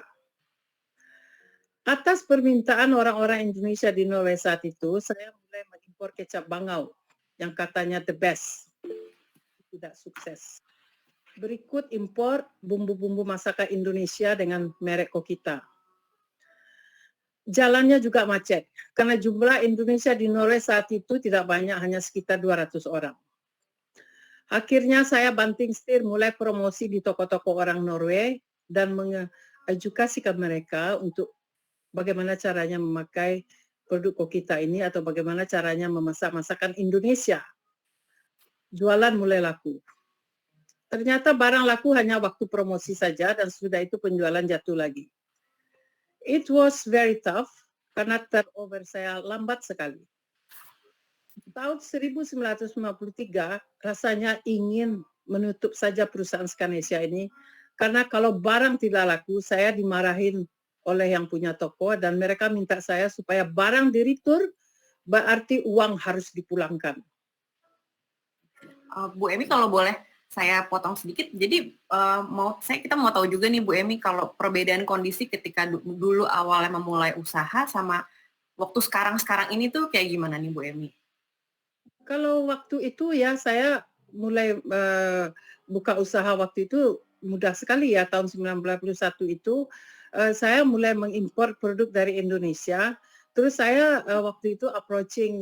Atas permintaan orang-orang Indonesia di Norway saat itu, saya mulai mengimpor kecap bangau yang katanya the best. Tidak sukses. Berikut impor bumbu-bumbu masakan Indonesia dengan merek Kokita. Jalannya juga macet, karena jumlah Indonesia di Norway saat itu tidak banyak, hanya sekitar 200 orang. Akhirnya saya banting setir mulai promosi di toko-toko orang Norway dan mengedukasikan mereka untuk bagaimana caranya memakai produk Kokita ini atau bagaimana caranya memasak masakan Indonesia. Jualan mulai laku. Ternyata barang laku hanya waktu promosi saja dan sudah itu penjualan jatuh lagi. It was very tough karena turnover saya lambat sekali. Tahun 1953 rasanya ingin menutup saja perusahaan Scandinasia ini karena kalau barang tidak laku saya dimarahin oleh yang punya toko dan mereka minta saya supaya barang di-return berarti uang harus dipulangkan. Bu Emi kalau boleh saya potong sedikit. Jadi kita mau tahu juga nih Bu Emi kalau perbedaan kondisi ketika dulu awalnya memulai usaha sama waktu sekarang ini tuh kayak gimana nih Bu Emi? Kalau waktu itu ya saya mulai buka usaha waktu itu mudah sekali ya tahun 1991 itu saya mulai mengimpor produk dari Indonesia. Terus saya waktu itu approaching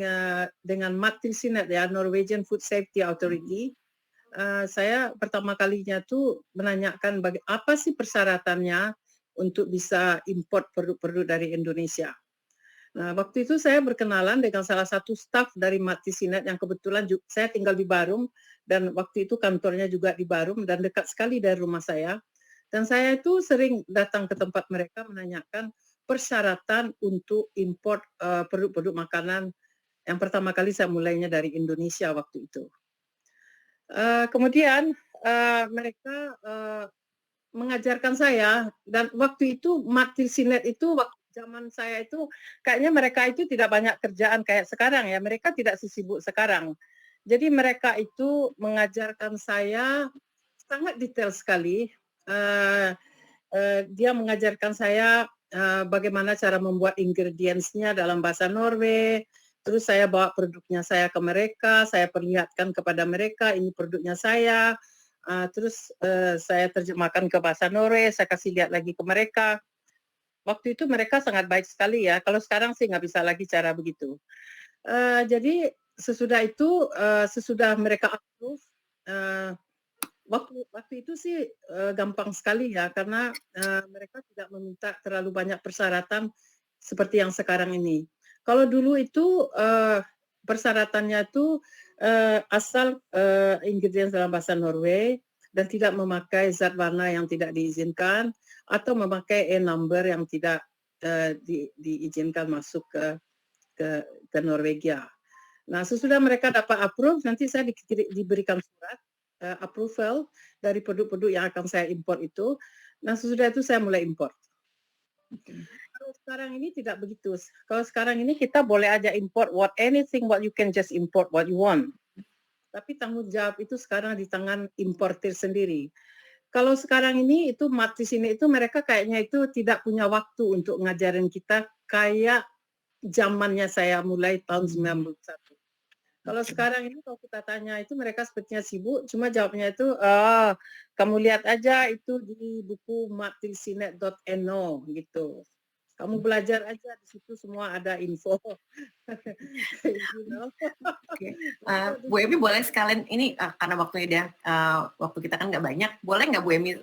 dengan Mattilsynet ya, Norwegian Food Safety Authority. Saya pertama kalinya tuh menanyakan apa sih persyaratannya untuk bisa import produk-produk dari Indonesia. Nah, waktu itu saya berkenalan dengan salah satu staf dari Mattilsynet yang kebetulan saya tinggal di Barum dan waktu itu kantornya juga di Barum dan dekat sekali dari rumah saya. Dan saya itu sering datang ke tempat mereka menanyakan persyaratan untuk import produk-produk makanan yang pertama kali saya mulainya dari Indonesia waktu itu. Kemudian mereka mengajarkan saya dan waktu itu Mattilsynet itu waktu zaman saya itu kayaknya mereka itu tidak banyak kerjaan kayak sekarang ya, mereka tidak sesibuk sekarang. Jadi mereka itu mengajarkan saya sangat detail sekali. Dia mengajarkan saya bagaimana cara membuat ingredients-nya dalam bahasa Norway. Terus saya bawa produknya saya ke mereka, saya perlihatkan kepada mereka ini produknya saya. Terus saya terjemahkan ke bahasa Norway, saya kasih lihat lagi ke mereka. Waktu itu mereka sangat baik sekali ya. Kalau sekarang sih nggak bisa lagi cara begitu. Jadi sesudah itu, sesudah mereka approve, Waktu itu sih gampang sekali ya, karena mereka tidak meminta terlalu banyak persyaratan seperti yang sekarang ini. Kalau dulu itu persyaratannya itu asal ingredients dalam bahasa Norway dan tidak memakai zat warna yang tidak diizinkan atau memakai e-number yang tidak diizinkan masuk ke Norwegia. Nah, sesudah mereka dapat approve, nanti saya diberikan surat approval dari produk-produk yang akan saya import itu. Nah, sesudah itu saya mulai import. Kalau sekarang ini tidak begitu. Kalau sekarang ini kita boleh aja import what you can just import what you want. Tapi tanggung jawab itu sekarang di tangan importir sendiri. Kalau sekarang ini itu di sini itu mereka kayaknya itu tidak punya waktu untuk ngajarin kita kayak zamannya saya mulai tahun 91. Kalau sekarang ini kalau kita tanya itu mereka sepertinya sibuk, cuma jawabnya itu, kamu lihat aja itu di buku matilsinet.no gitu. Kamu belajar aja di situ semua ada info. Okay. Bu Emi boleh sekalian ini karena waktunya waktu kita kan nggak banyak, boleh nggak Bu Emi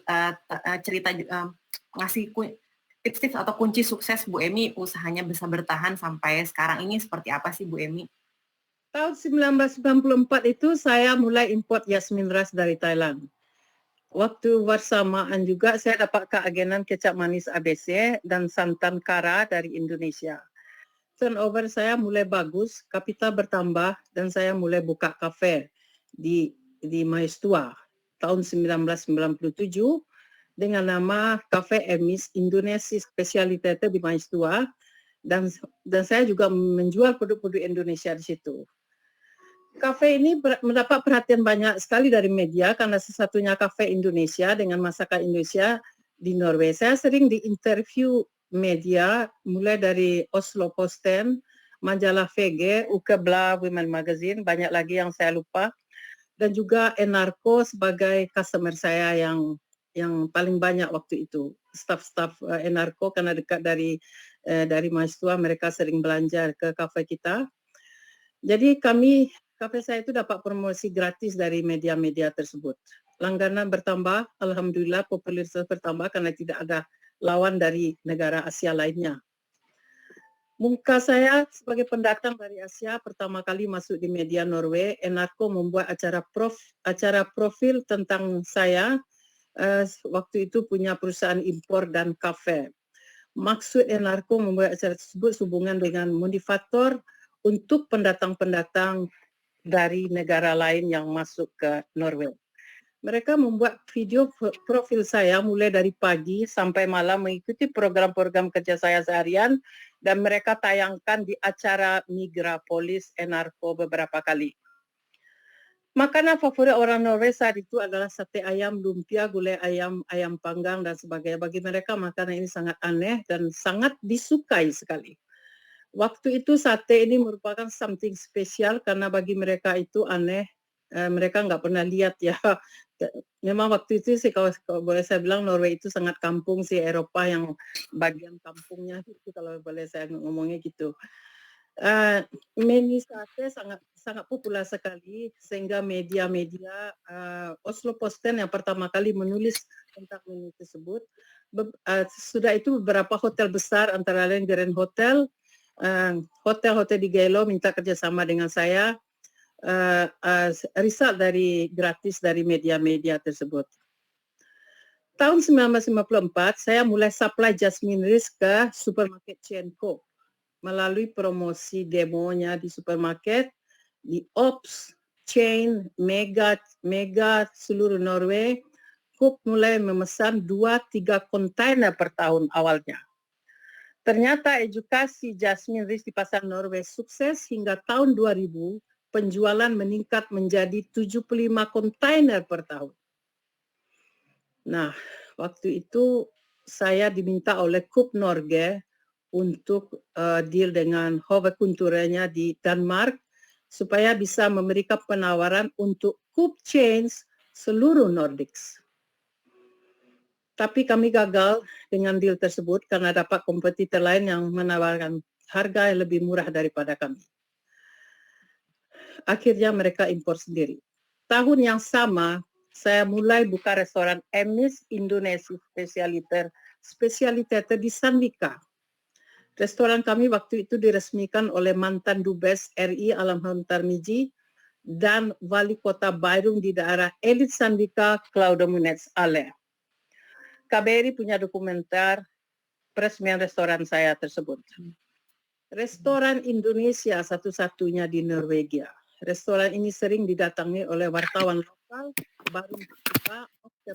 cerita ngasih tips-tips atau kunci sukses Bu Emi usahanya bisa bertahan sampai sekarang ini seperti apa sih Bu Emi? Tahun 1994 itu saya mulai import Yasmin Ras dari Thailand. Waktu bersamaan juga saya dapat keagenan kecap manis ABC dan santan kara dari Indonesia. Turnover saya mulai bagus, kapital bertambah, dan saya mulai buka kafe di Maistua tahun 1997 dengan nama Cafe Emis Indonesia Spesialitate di Maistua, dan saya juga menjual produk-produk Indonesia di situ. Kafe ini mendapat perhatian banyak sekali dari media karena sesatunya kafe Indonesia dengan masakan Indonesia di Norway. Saya sering diinterview media mulai dari Oslo Posten, majalah VG, Ukebladet, Women Magazine, banyak lagi yang saya lupa, dan juga NRK sebagai customer saya yang paling banyak waktu itu. Staff NRK karena dekat dari mahasiswa mereka sering belanja ke kafe kita. Jadi kafe saya itu dapat promosi gratis dari media-media tersebut. Langganan bertambah, alhamdulillah popularitas bertambah karena tidak ada lawan dari negara Asia lainnya. Muka saya sebagai pendatang dari Asia pertama kali masuk di media Norway, NRK membuat acara profil tentang saya. Waktu itu punya perusahaan impor dan kafe. Maksud NRK membuat acara tersebut hubungan dengan motivator untuk pendatang-pendatang dari negara lain yang masuk ke Norway. Mereka membuat video profil saya mulai dari pagi sampai malam mengikuti program-program kerja saya seharian dan mereka tayangkan di acara Migrapolis NRK beberapa kali. Makanan favorit orang Norway saat itu adalah sate ayam, lumpia, gulai ayam, ayam panggang dan sebagainya. Bagi mereka makanan ini sangat aneh dan sangat disukai sekali. Waktu itu sate ini merupakan something spesial karena bagi mereka itu aneh. Mereka nggak pernah lihat ya. Memang waktu itu sih kalau boleh saya bilang Norway itu sangat kampung sih, Eropa yang bagian kampungnya itu kalau boleh saya ngomongnya gitu. Menu sate sangat populer sekali sehingga media-media Oslo Posten yang pertama kali menulis tentang menu tersebut. Sudah itu beberapa hotel besar antara lain Grand Hotel, hotel-hotel di Geilo minta kerjasama dengan saya, riset gratis dari media-media tersebut. Tahun 1954 saya mulai supply Jasmine Ras ke supermarket Chenko melalui promosi demonya di supermarket, di Ops, Chain, Mega seluruh Norway. Coop mulai memesan 2-3 kontainer per tahun awalnya. Ternyata edukasi Jasmine Ras di pasar Norway sukses hingga tahun 2000 penjualan meningkat menjadi 75 kontainer per tahun. Nah, waktu itu saya diminta oleh Coop Norge untuk deal dengan hovedkontornya di Denmark supaya bisa memberikan penawaran untuk Coop Chains seluruh Nordics. Tapi kami gagal dengan deal tersebut karena dapat kompetitor lain yang menawarkan harga yang lebih murah daripada kami. Akhirnya mereka impor sendiri. Tahun yang sama, saya mulai buka restoran Emis Indonesia Spesialiter di Sandvika. Restoran kami waktu itu diresmikan oleh mantan Dubes RI Alamhan Tarmizi dan Wali Kota Bairung di daerah Elit Sandvika, Claudio Munez Ale. KBRI punya dokumenter peresmian restoran saya tersebut. Restoran Indonesia satu-satunya di Norwegia. Restoran ini sering didatangi oleh wartawan lokal, Barum Kita,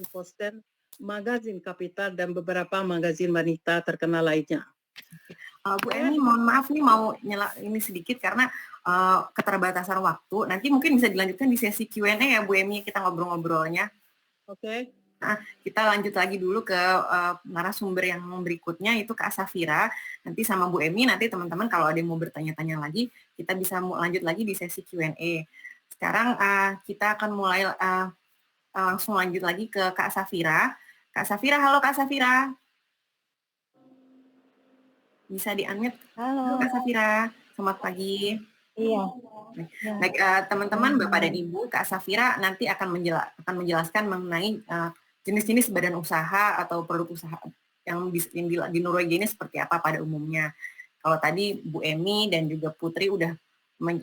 Posten, Magazin Kapital, dan beberapa magazin wanita terkenal lainnya. Bu Emi, mohon maaf nih mau ini sedikit karena keterbatasan waktu. Nanti mungkin bisa dilanjutkan di sesi Q&A ya Bu Emi, kita ngobrol-ngobrolnya. Oke. Nah, kita lanjut lagi dulu ke narasumber yang berikutnya, itu Kak Safira. Nanti sama Bu Emi, nanti teman-teman kalau ada yang mau bertanya-tanya lagi, kita bisa lanjut lagi di sesi Q&A. Sekarang kita akan mulai langsung lanjut lagi ke Kak Safira. Kak Safira, halo Kak Safira. Bisa di-unmute? Halo Kak Safira, selamat pagi. Iya. Baik, teman-teman, Bapak dan Ibu, Kak Safira nanti akan menjelaskan mengenai jenis-jenis badan usaha atau produk usaha yang di Norwegia ini seperti apa pada umumnya. Kalau tadi Bu Emi dan juga Putri udah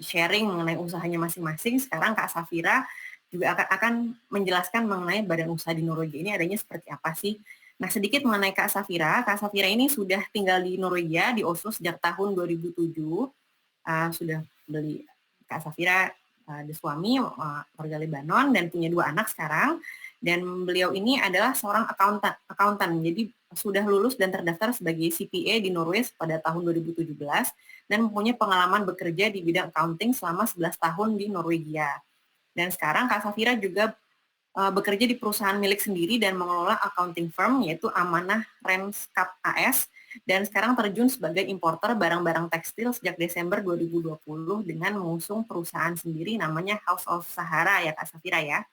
sharing mengenai usahanya masing-masing, sekarang Kak Safira juga akan menjelaskan mengenai badan usaha di Norwegia ini adanya seperti apa sih. Nah, sedikit mengenai Kak Safira ini sudah tinggal di Norwegia, di Oslo sejak tahun 2007. Sudah beli Kak Safira, ada suami, warga Lebanon, dan punya 2 anak sekarang. Dan beliau ini adalah seorang akuntan. Jadi sudah lulus dan terdaftar sebagai CPA di Norway pada tahun 2017 dan mempunyai pengalaman bekerja di bidang accounting selama 11 tahun di Norwegia. Dan sekarang Kak Safira juga bekerja di perusahaan milik sendiri dan mengelola accounting firm yaitu Amanah Remskap AS, dan sekarang terjun sebagai importer barang-barang tekstil sejak Desember 2020 dengan mengusung perusahaan sendiri namanya House of Sahara ya Kak Safira ya.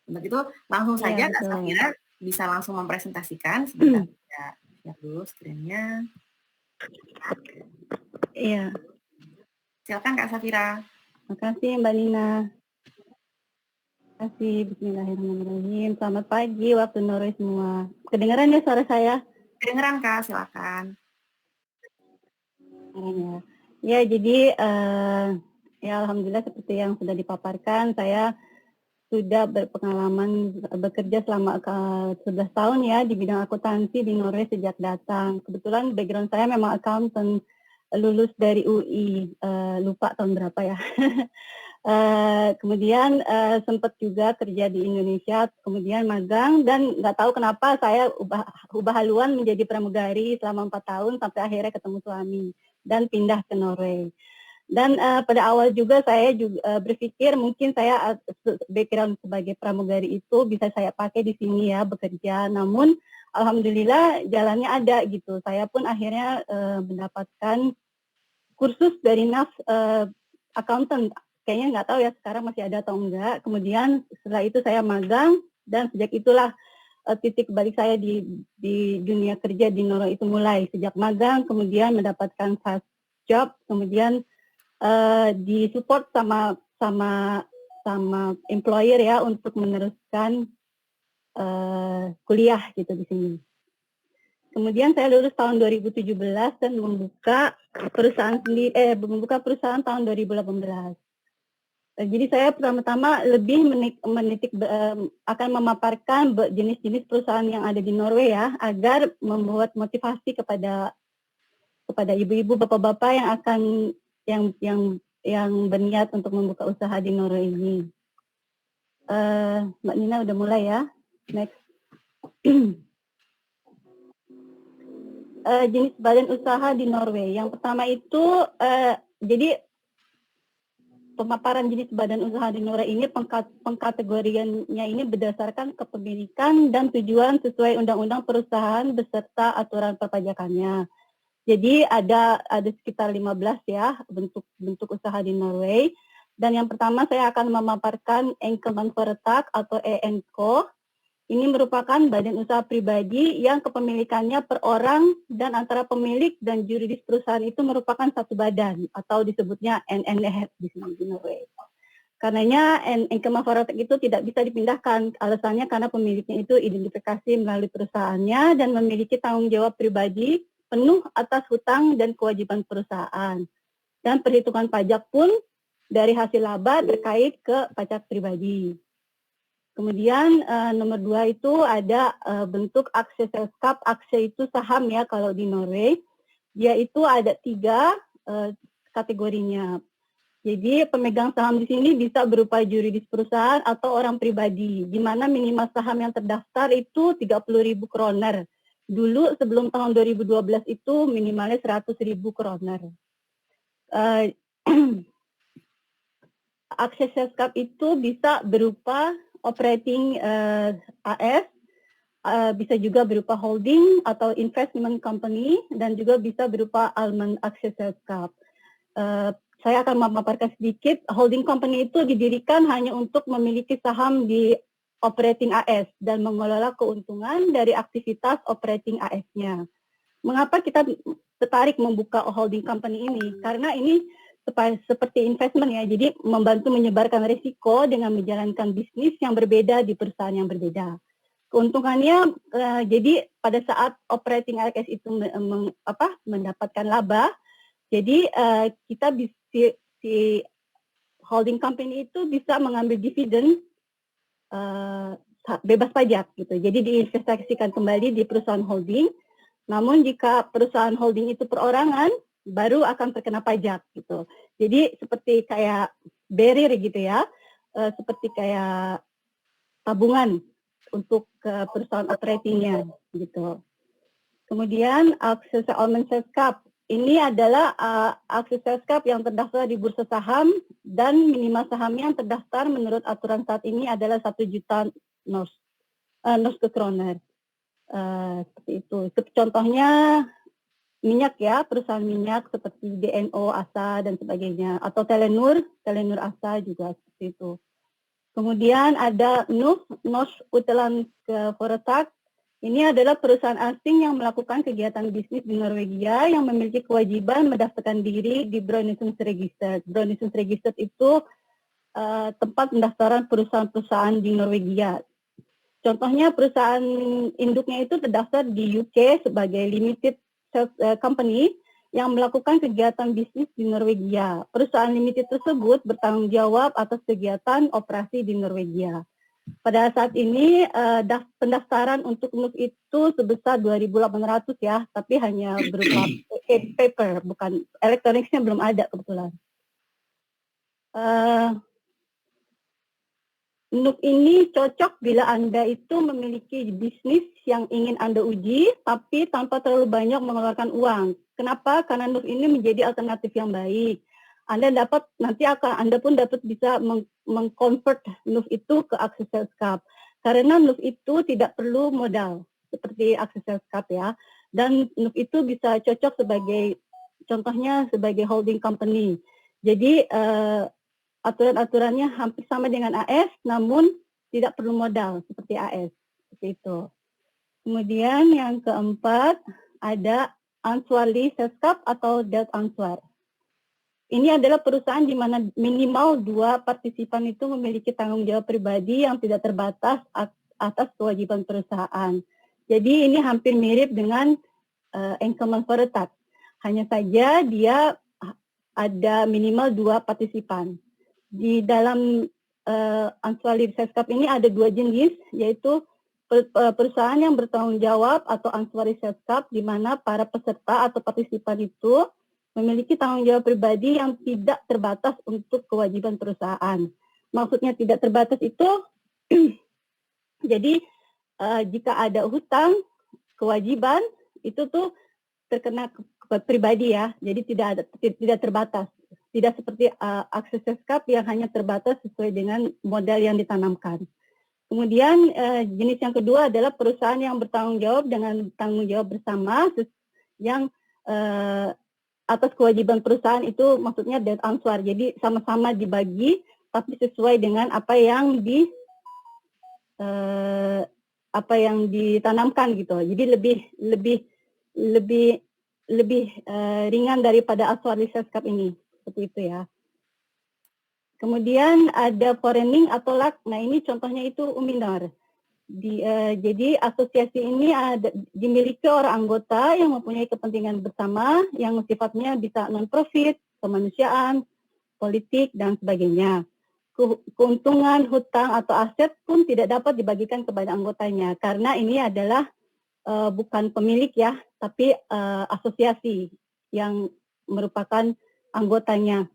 Untuk itu langsung saja Kak Safira bisa langsung mempresentasikan. Sebentar ya, lihat dulu screen-nya. Iya. Silakan Kak Safira. Makasih Mbak Nina. Makasih, bismillahirrahmanirrahim. Selamat pagi waktu Norway semua. Kedengaran ya suara saya? Kedengaran Kak, silakan. Ya, jadi ya alhamdulillah seperti yang sudah dipaparkan, saya sudah berpengalaman bekerja selama 11 tahun ya di bidang akuntansi di Norway sejak datang. Kebetulan background saya memang accountant, lulus dari UI, lupa tahun berapa ya. Kemudian sempat juga kerja di Indonesia, kemudian magang, dan nggak tahu kenapa saya ubah haluan menjadi pramugari selama 4 tahun sampai akhirnya ketemu suami dan pindah ke Norway. Dan pada awal juga saya juga berpikir mungkin saya background sebagai pramugari itu bisa saya pakai di sini ya bekerja. Namun alhamdulillah jalannya ada gitu. Saya pun akhirnya mendapatkan kursus dari NAF accountant. Kayaknya nggak tahu ya sekarang masih ada atau enggak. Kemudian setelah itu saya magang dan sejak itulah titik balik saya di dunia kerja di Norway itu mulai sejak magang, kemudian mendapatkan fast job, kemudian disupport sama employer ya untuk meneruskan kuliah gitu di sini. Kemudian saya lulus tahun 2017 dan membuka perusahaan tahun 2018. Jadi saya pertama-tama lebih akan memaparkan jenis-jenis perusahaan yang ada di Norway ya, agar membuat motivasi kepada ibu-ibu, bapak-bapak yang akan yang berniat untuk membuka usaha di Norway ini. Mbak Nina udah mulai ya. Next. Jenis badan usaha di Norway. Yang pertama itu jadi pemaparan jenis badan usaha di Norway ini pengkategoriannya ini berdasarkan kepemilikan dan tujuan sesuai undang-undang perusahaan beserta aturan perpajakannya. Jadi ada sekitar 15 ya bentuk usaha di Norway. Dan yang pertama saya akan memaparkan Enkelmannsforetak atau ENK. Ini merupakan badan usaha pribadi yang kepemilikannya per orang dan antara pemilik dan juridis perusahaan itu merupakan satu badan atau disebutnya NNF di sini di Norway. Karenanya Enkema Foretek itu tidak bisa dipindahkan. Alasannya karena pemiliknya itu identifikasi melalui perusahaannya dan memiliki tanggung jawab pribadi penuh atas hutang dan kewajiban perusahaan. Dan perhitungan pajak pun dari hasil laba terkait ke pajak pribadi. Kemudian nomor 2 itu ada bentuk aksjeselskap. Akse itu saham ya kalau di Norway. Dia itu ada 3 kategorinya. Jadi pemegang saham di sini bisa berupa juridis perusahaan atau orang pribadi, di mana minimal saham yang terdaftar itu 30.000 kroner. Dulu sebelum tahun 2012 itu minimalnya 100.000 kroner. Aksjeselskap itu bisa berupa operating AS, bisa juga berupa holding atau investment company, dan juga bisa berupa allmenn aksjeselskap. Saya akan memaparkan sedikit. Holding company itu didirikan hanya untuk memiliki saham di operating AS dan mengelola keuntungan dari aktivitas operating AS-nya. Mengapa kita tertarik membuka holding company ini? Karena ini seperti investment ya, jadi membantu menyebarkan risiko dengan menjalankan bisnis yang berbeda di perusahaan yang berbeda. Keuntungannya, jadi pada saat operating AS itu mendapatkan laba, jadi kita si holding company itu bisa mengambil dividen bebas pajak gitu. Jadi diinvestasikan kembali di perusahaan holding. Namun jika perusahaan holding itu perorangan, baru akan terkena pajak gitu. Jadi seperti kayak barrier gitu ya, seperti kayak tabungan untuk perusahaan operatingnya gitu. Kemudian Aksjeselskap. Ini adalah aksjeselskap yang terdaftar di bursa saham dan minimal sahamnya yang terdaftar menurut aturan saat ini adalah 1 juta norske kroner. Seperti itu. Contohnya minyak ya, perusahaan minyak seperti DNO, ASA dan sebagainya, atau Telenor ASA juga seperti itu. Kemudian ada Norsk Utenlandske Foretak. Ini adalah perusahaan asing yang melakukan kegiatan bisnis di Norwegia yang memiliki kewajiban mendaftarkan diri di Brønnøysundregister. Brønnøysundregister itu tempat pendaftaran perusahaan-perusahaan di Norwegia. Contohnya perusahaan induknya itu terdaftar di UK sebagai limited company yang melakukan kegiatan bisnis di Norwegia. Perusahaan limited tersebut bertanggung jawab atas kegiatan operasi di Norwegia. Pada saat ini pendaftaran untuk NUF itu sebesar 2.800 ya, tapi hanya berupa paper, bukan elektroniknya belum ada kebetulan. NUF ini cocok bila Anda itu memiliki bisnis yang ingin Anda uji, tapi tanpa terlalu banyak mengeluarkan uang. Kenapa? Karena NUF ini menjadi alternatif yang baik. Anda pun dapat bisa mengkonvert NUF itu ke aksjeselskap. Karena NUF itu tidak perlu modal seperti aksjeselskap ya. Dan NUF itu bisa cocok contohnya sebagai holding company. Jadi aturan-aturannya hampir sama dengan AS, namun tidak perlu modal seperti AS. Seperti itu. Kemudian yang keempat ada ansvarlig selskap atau det ansvar. Ini adalah perusahaan di mana minimal 2 partisipan itu memiliki tanggung jawab pribadi yang tidak terbatas atas kewajiban perusahaan. Jadi ini hampir mirip dengan Enkema Foretak. Hanya saja dia ada minimal 2 partisipan. Di dalam ansvarlig selskap ini ada 2 jenis, yaitu perusahaan yang bertanggung jawab atau ansvarlig selskap, di mana para peserta atau partisipan itu memiliki tanggung jawab pribadi yang tidak terbatas untuk kewajiban perusahaan. Maksudnya tidak terbatas itu, jadi jika ada hutang, kewajiban, itu tuh terkena pribadi ya, jadi tidak terbatas. Tidak seperti aksjeselskap yang hanya terbatas sesuai dengan modal yang ditanamkan. Kemudian jenis yang kedua adalah perusahaan yang bertanggung jawab dengan tanggung jawab bersama yang atas kewajiban perusahaan itu maksudnya det ansvar. Jadi sama-sama dibagi tapi sesuai dengan apa yang ditanamkan gitu. Jadi lebih ringan daripada ansvarlig selskap ini. Seperti itu ya. Kemudian ada foreigning atau LAC. Nah, ini contohnya itu Uminor. Jadi asosiasi ini dimiliki orang anggota yang mempunyai kepentingan bersama yang sifatnya bisa non-profit, kemanusiaan, politik, dan sebagainya. Keuntungan, hutang, atau aset pun tidak dapat dibagikan kepada anggotanya karena ini adalah bukan pemilik ya, tapi asosiasi yang merupakan anggotanya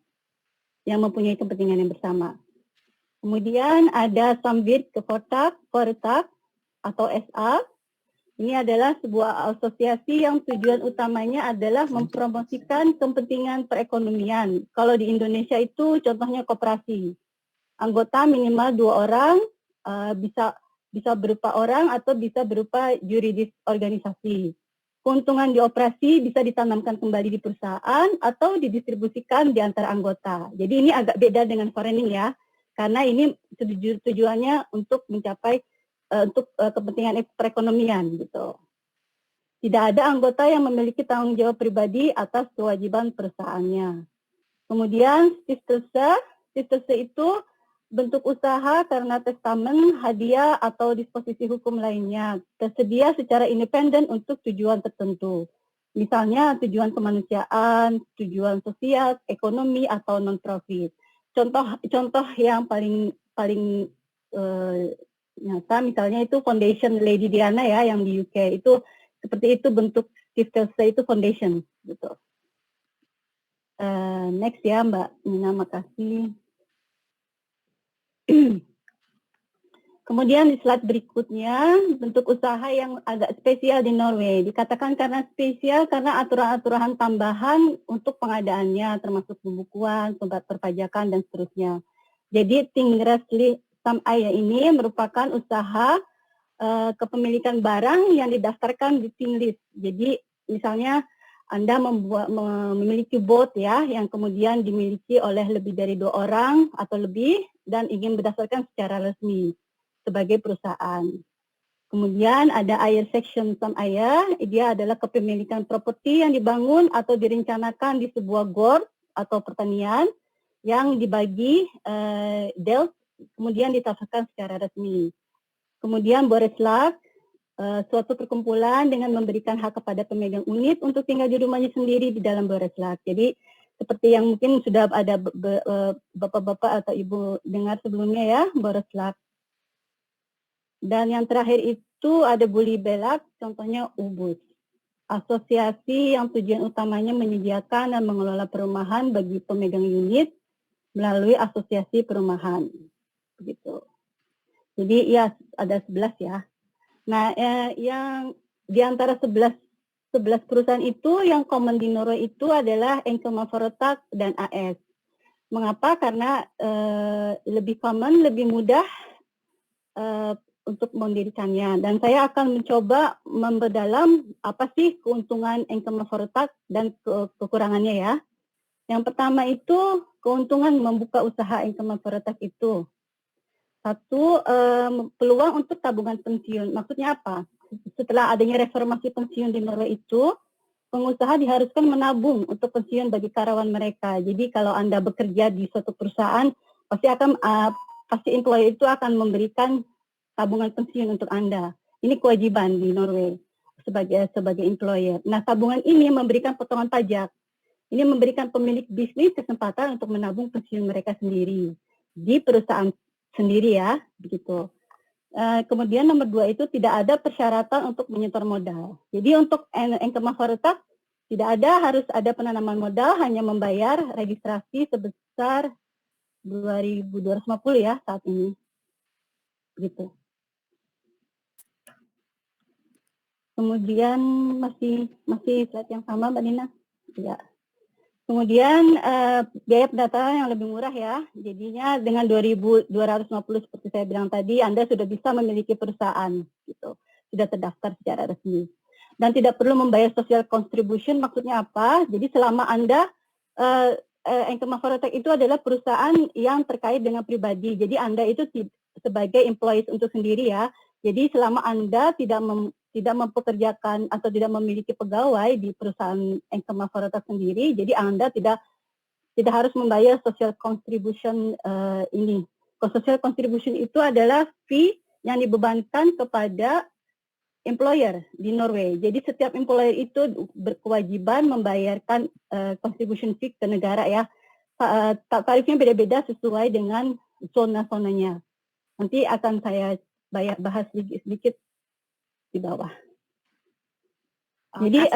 yang mempunyai kepentingan yang bersama. Kemudian ada Sambit Kefortak atau SA. Ini adalah sebuah asosiasi yang tujuan utamanya adalah mempromosikan kepentingan perekonomian. Kalau di Indonesia itu contohnya koperasi. Anggota minimal 2 orang, bisa berupa orang atau bisa berupa yuridis organisasi. Keuntungan di operasi bisa ditanamkan kembali di perusahaan atau didistribusikan di antara anggota. Jadi ini agak beda dengan foreigning ya. Karena ini tujuannya untuk mencapai kepentingan perekonomian gitu. Tidak ada anggota yang memiliki tanggung jawab pribadi atas kewajiban perusahaannya. Kemudian Stiftelse itu bentuk usaha karena testamen, hadiah atau disposisi hukum lainnya tersedia secara independen untuk tujuan tertentu. Misalnya tujuan kemanusiaan, tujuan sosial, ekonomi atau non-profit. Contoh yang paling nyata misalnya itu Foundation Lady Diana ya yang di UK itu seperti itu bentuk Stiftelse itu foundation gitu. Next ya Mbak Nina, makasih. Kemudian di slide berikutnya bentuk usaha yang agak spesial di Norway. Dikatakan karena spesial karena aturan-aturan tambahan untuk pengadaannya termasuk pembukuan, sumber perpajakan dan seterusnya. Jadi Tingresli Samaya ini merupakan usaha kepemilikan barang yang didaftarkan di Tinglist. Jadi misalnya Anda memiliki boat ya yang kemudian dimiliki oleh lebih dari 2 orang atau lebih dan ingin berdaftarkan secara resmi sebagai perusahaan. Kemudian ada Air Section Samaya, dia adalah kepemilikan properti yang dibangun atau direncanakan di sebuah gor atau pertanian yang dibagi DELT kemudian ditafsirkan secara resmi. Kemudian Boreslag, suatu perkumpulan dengan memberikan hak kepada pemegang unit untuk tinggal di rumahnya sendiri di dalam Boreslag. Jadi seperti yang mungkin sudah ada bapak-bapak atau ibu dengar sebelumnya ya, Boreslag. Dan yang terakhir itu ada Bully Belak, contohnya Ubus. Asosiasi yang tujuan utamanya menyediakan dan mengelola perumahan bagi pemegang unit melalui asosiasi perumahan. Begitu. Jadi ya ada 11 ya. Nah, yang di antara 11 perusahaan itu yang common di Norway itu adalah Enkelmann-Foretak dan AS. Mengapa? Karena lebih common, lebih mudah untuk mendirikannya. Dan saya akan mencoba memperdalam apa sih keuntungan Enkelmann-Foretak dan kekurangannya ya. Yang pertama itu keuntungan membuka usaha Enkelmann-Foretak itu. Satu, peluang untuk tabungan pensiun. Maksudnya apa? Setelah adanya reformasi pensiun di Norway itu, pengusaha diharuskan menabung untuk pensiun bagi karyawan mereka. Jadi kalau Anda bekerja di suatu perusahaan, pasti employer itu akan memberikan tabungan pensiun untuk Anda. Ini kewajiban di Norway sebagai employer. Nah, tabungan ini memberikan potongan pajak. Ini memberikan pemilik bisnis kesempatan untuk menabung pensiun mereka sendiri di perusahaan sendiri ya, begitu. Kemudian nomor 2 itu tidak ada persyaratan untuk menyetor modal. Jadi untuk Enkelmann-Foretak tidak harus ada penanaman modal, hanya membayar registrasi sebesar 2.250 ya saat ini. Begitu. Kemudian masih slide yang sama Mbak Nina? Ya. Kemudian biaya pendataan yang lebih murah ya. Jadinya dengan 2.250 seperti saya bilang tadi, Anda sudah bisa memiliki perusahaan gitu. Sudah terdaftar secara resmi. Dan tidak perlu membayar social contribution, maksudnya apa? Jadi selama Anda Enkelmann-Foretak itu adalah perusahaan yang terkait dengan pribadi. Jadi Anda itu sebagai employees untuk sendiri ya. Jadi selama Anda tidak mempekerjakan atau tidak memiliki pegawai di perusahaan Enkelmann-Foretak sendiri, jadi Anda tidak tidak harus membayar social contribution ini. Social contribution itu adalah fee yang dibebankan kepada employer di Norway. Jadi setiap employer itu berkewajiban membayarkan contribution fee ke negara ya. Tarifnya beda-beda sesuai dengan zona-zonanya. Nanti akan saya bahas sedikit di bawah. Jadi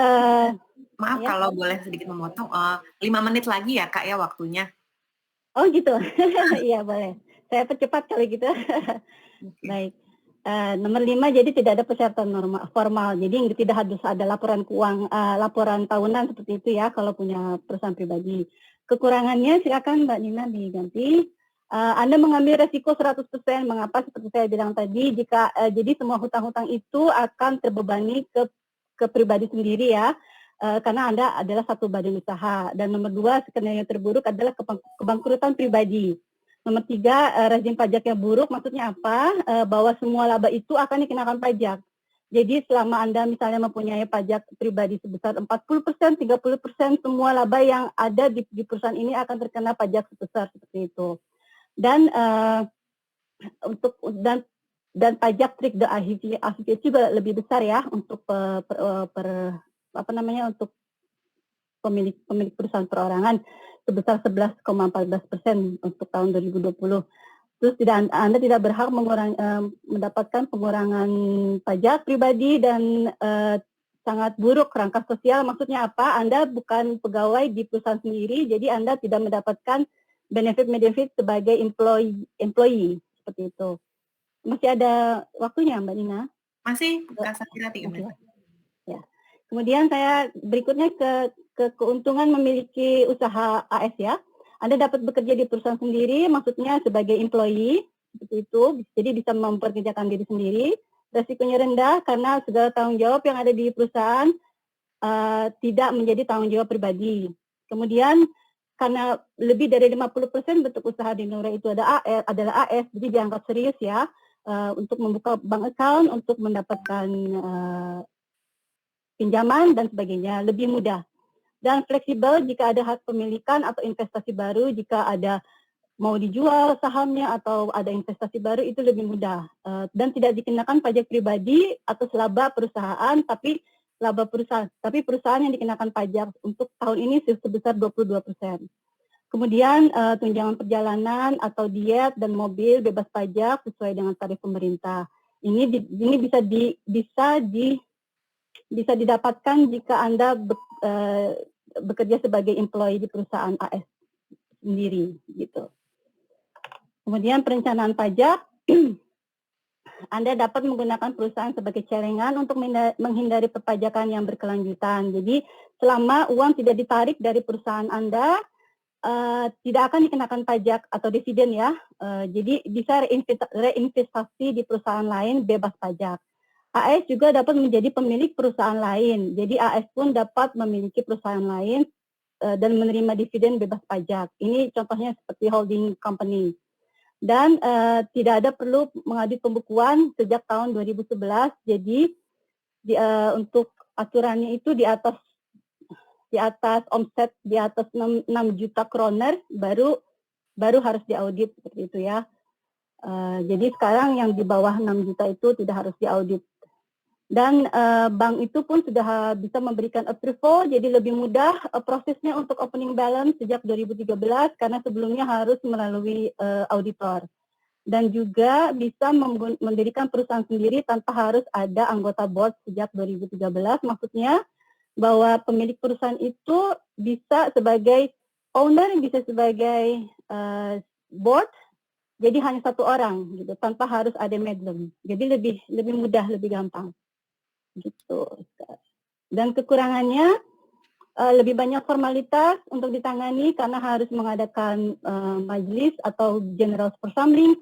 maaf ya. kalau boleh sedikit memotong, 5 menit lagi ya Kak ya waktunya. Oh gitu, iya boleh. Saya percepat kali gitu. Baik. Nomor 5, jadi tidak ada persyaratan formal. Jadi tidak harus ada laporan laporan tahunan seperti itu ya kalau punya perusahaan pribadi. Kekurangannya silakan Mbak Nina diganti. Anda mengambil resiko 100%. Mengapa? Seperti saya bilang tadi, jika jadi semua hutang-hutang itu akan terbebani ke pribadi sendiri ya. Karena Anda adalah satu badan usaha. Dan nomor 2, skenario terburuk adalah kebangkrutan pribadi. Nomor 3, rezim pajak yang buruk, maksudnya apa? Bahwa semua laba itu akan dikenakan pajak. Jadi selama Anda misalnya mempunyai pajak pribadi sebesar 40%, 30%, semua laba yang ada di perusahaan ini akan terkena pajak sebesar seperti itu. Dan dan pajak trik the affiliate juga lebih besar ya untuk untuk pemilik perusahaan perorangan sebesar 11,14% untuk tahun 2020. Terus Anda tidak berhak mendapatkan pengurangan pajak pribadi dan sangat buruk kerangka sosial. Maksudnya apa? Anda bukan pegawai di perusahaan sendiri, jadi Anda tidak mendapatkan benefit sebagai employee seperti itu. Masih ada waktunya Mbak Nina? Masih, Kak Sakira 3 menit. Ya. Kemudian saya berikutnya ke keuntungan memiliki usaha AS ya. Anda dapat bekerja di perusahaan sendiri, maksudnya sebagai employee, seperti itu. Jadi bisa memperkerjakan diri sendiri. Resikonya rendah karena segala tanggung jawab yang ada di perusahaan tidak menjadi tanggung jawab pribadi. Kemudian karena lebih dari 50% bentuk usaha di Norway itu adalah AS, jadi dianggap serius ya untuk membuka bank account, untuk mendapatkan pinjaman dan sebagainya, lebih mudah. Dan fleksibel jika ada hak pemilikan atau investasi baru, jika ada mau dijual sahamnya atau ada investasi baru itu lebih mudah. Dan tidak dikenakan pajak pribadi atas laba perusahaan, tapi perusahaan yang dikenakan pajak untuk tahun ini sebesar 22%. Kemudian tunjangan perjalanan atau diet dan mobil bebas pajak sesuai dengan tarif pemerintah. Ini bisa didapatkan jika Anda bekerja sebagai employee di perusahaan AS sendiri gitu. Kemudian perencanaan pajak, Anda dapat menggunakan perusahaan sebagai celengan untuk menghindari perpajakan yang berkelanjutan. Jadi selama uang tidak ditarik dari perusahaan Anda, tidak akan dikenakan pajak atau dividen ya. Jadi bisa reinvestasi di perusahaan lain bebas pajak. AS juga dapat menjadi pemilik perusahaan lain. Jadi AS pun dapat memiliki perusahaan lain dan menerima dividen bebas pajak. Ini contohnya seperti holding company. Dan tidak ada perlu mengaudit pembukuan sejak tahun 2011. Jadi untuk aturannya itu di atas omset di atas 6 juta kroner baru harus diaudit seperti itu ya. Jadi sekarang yang di bawah 6 juta itu tidak harus diaudit. Dan bank itu pun sudah bisa memberikan approval, jadi lebih mudah prosesnya untuk opening balance sejak 2013 karena sebelumnya harus melalui auditor. Dan juga bisa mendirikan perusahaan sendiri tanpa harus ada anggota board sejak 2013, maksudnya bahwa pemilik perusahaan itu bisa sebagai owner, bisa sebagai board, jadi hanya satu orang gitu, tanpa harus ada middleman. Jadi lebih mudah, lebih gampang. Gitu. Dan kekurangannya lebih banyak formalitas untuk ditangani karena harus mengadakan majelis atau general assembly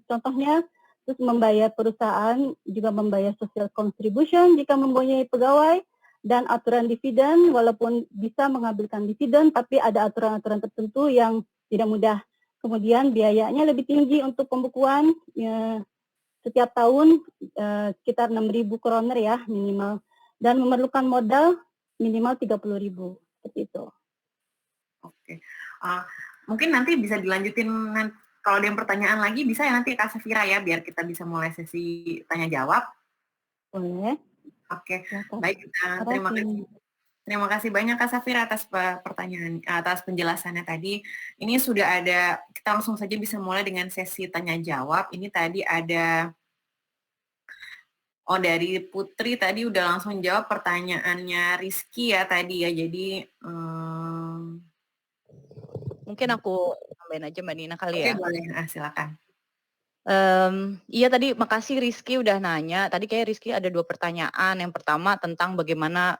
contohnya, terus membayar perusahaan, juga membayar social contribution jika mempunyai pegawai, dan aturan dividen walaupun bisa mengambilkan dividen tapi ada aturan-aturan tertentu yang tidak mudah. Kemudian biayanya lebih tinggi untuk pembukuan setiap tahun sekitar 6.000 kroner ya minimal, dan memerlukan modal minimal 30.000 seperti itu. Oke, Mungkin nanti bisa dilanjutin kalau ada yang pertanyaan lagi bisa ya nanti Kak Safira ya biar kita bisa mulai sesi tanya jawab. Boleh. Oke, Silakan. baik. Terima kasih. Terima kasih banyak Kak Safira atas pertanyaan, atas penjelasannya tadi. Ini sudah ada, kita langsung saja bisa mulai dengan sesi tanya jawab. Ini tadi ada, dari Putri tadi udah langsung jawab pertanyaannya Rizky ya tadi ya. Jadi mungkin aku tambahin aja Mbak Nina kali ya. Oke, boleh. Silakan. Iya tadi makasih Rizky udah nanya. Tadi kayak Rizky ada 2 pertanyaan. Yang pertama tentang bagaimana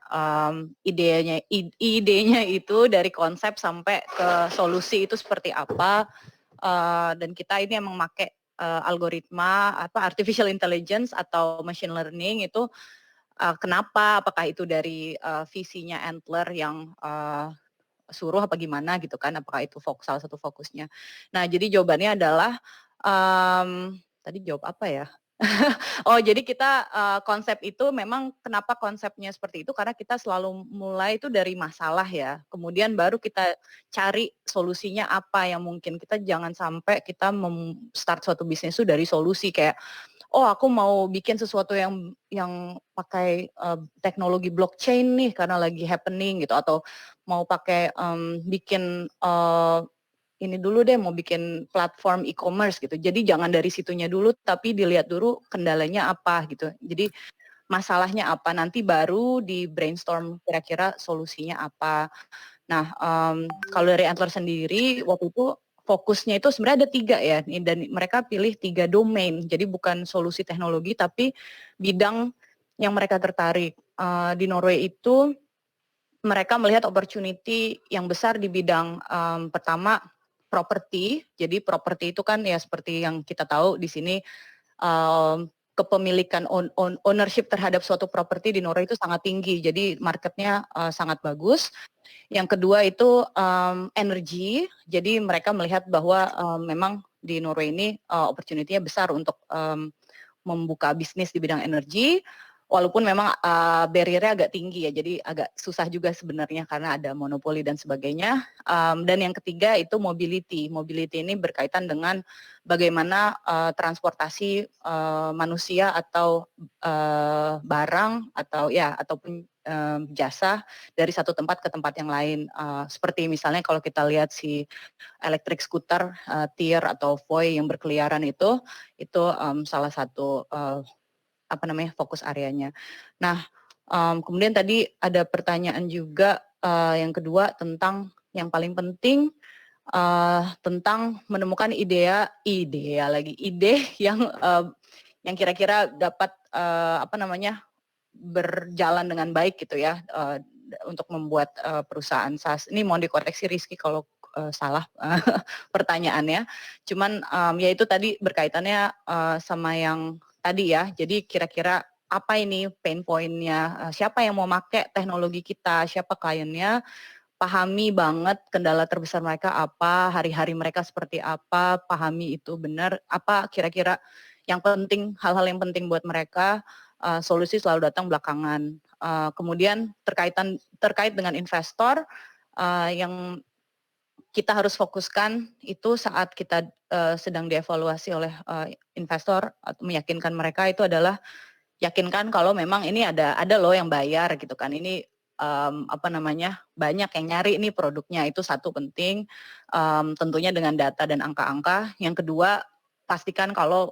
idenya itu dari konsep sampai ke solusi itu seperti apa. Dan kita ini emang pakai algoritma artificial intelligence atau machine learning itu kenapa? Apakah itu dari visinya Antler yang suruh apa gimana gitu kan, apakah itu salah satu fokusnya. Nah jadi jawabannya adalah, tadi jawab apa ya? Oh jadi kita konsep itu memang kenapa konsepnya seperti itu, karena kita selalu mulai itu dari masalah ya, kemudian baru kita cari solusinya apa yang mungkin, kita jangan sampai kita start suatu bisnis itu dari solusi kayak, oh aku mau bikin sesuatu yang pakai teknologi blockchain nih karena lagi happening gitu, atau mau pakai bikin ini dulu deh mau bikin platform e-commerce gitu. Jadi jangan dari situnya dulu tapi dilihat dulu kendalanya apa gitu. Jadi masalahnya apa, nanti baru di brainstorm kira-kira solusinya apa. Nah, kalau dari Antler sendiri waktu itu fokusnya itu sebenarnya ada 3 ya, dan mereka pilih 3 domain. Jadi bukan solusi teknologi tapi bidang yang mereka tertarik. Di Norway itu mereka melihat opportunity yang besar di bidang pertama properti. Jadi properti itu kan ya seperti yang kita tahu di sini kepemilikan ownership terhadap suatu properti di Norway itu sangat tinggi. Jadi marketnya sangat bagus. Yang kedua itu energi. Jadi mereka melihat bahwa memang di Norway ini opportunity-nya besar untuk membuka bisnis di bidang energi. Walaupun memang barrier-nya agak tinggi ya, jadi agak susah juga sebenarnya karena ada monopoli dan sebagainya. Dan yang ketiga itu mobility. Mobility ini berkaitan dengan bagaimana transportasi manusia atau barang atau ya ataupun jasa dari satu tempat ke tempat yang lain. Seperti misalnya kalau kita lihat si electric scooter, Tier atau Voi yang berkeliaran itu salah satu fokus areanya. Nah, kemudian tadi ada pertanyaan juga yang kedua tentang yang paling penting tentang menemukan ide yang kira-kira dapat berjalan dengan baik gitu ya untuk membuat perusahaan SaaS. Ini mohon dikoreksi Rizky kalau salah pertanyaannya. Cuman ya itu tadi berkaitannya sama yang tadi ya, jadi kira-kira apa ini pain point-nya, siapa yang mau pakai teknologi kita, siapa kliennya, pahami banget kendala terbesar mereka apa, hari-hari mereka seperti apa, pahami itu benar, apa kira-kira yang penting, hal-hal yang penting buat mereka, solusi selalu datang belakangan. Kemudian terkait dengan investor, yang kita harus fokuskan itu saat kita sedang dievaluasi oleh investor atau meyakinkan mereka itu adalah yakinkan kalau memang ini ada loh yang bayar gitu kan, ini banyak yang nyari ini produknya, itu satu penting, tentunya dengan data dan angka-angka. Yang kedua pastikan kalau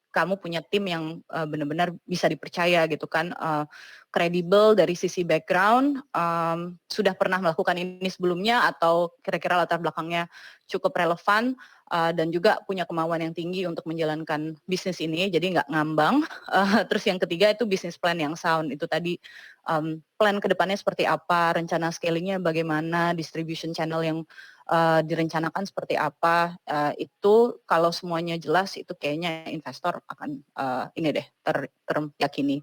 kamu punya tim yang benar-benar bisa dipercaya gitu kan, kredibel dari sisi background, sudah pernah melakukan ini sebelumnya atau kira-kira latar belakangnya cukup relevan, dan juga punya kemauan yang tinggi untuk menjalankan bisnis ini, jadi nggak ngambang. Terus yang ketiga itu bisnis plan yang sound, itu tadi plan kedepannya seperti apa, rencana scalingnya bagaimana, distribution channel yang direncanakan seperti apa, itu kalau semuanya jelas itu kayaknya investor akan teryakini.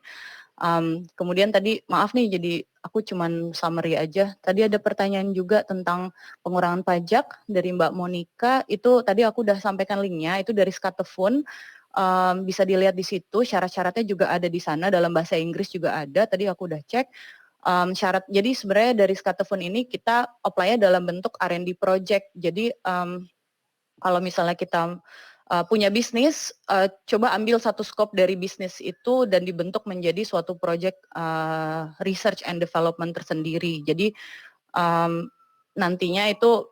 Kemudian tadi maaf nih jadi aku cuman summary aja. Tadi ada pertanyaan juga tentang pengurangan pajak dari Mbak Monica, itu tadi aku udah sampaikan linknya, itu dari Skatefund. Bisa dilihat di situ, syarat-syaratnya juga ada di sana, dalam bahasa Inggris juga ada, tadi aku udah cek. syarat. Jadi sebenarnya dari Skatefund ini kita apply-nya dalam bentuk R&D project. Jadi kalau misalnya kita punya bisnis, coba ambil satu scope dari bisnis itu dan dibentuk menjadi suatu project research and development tersendiri. Jadi nantinya itu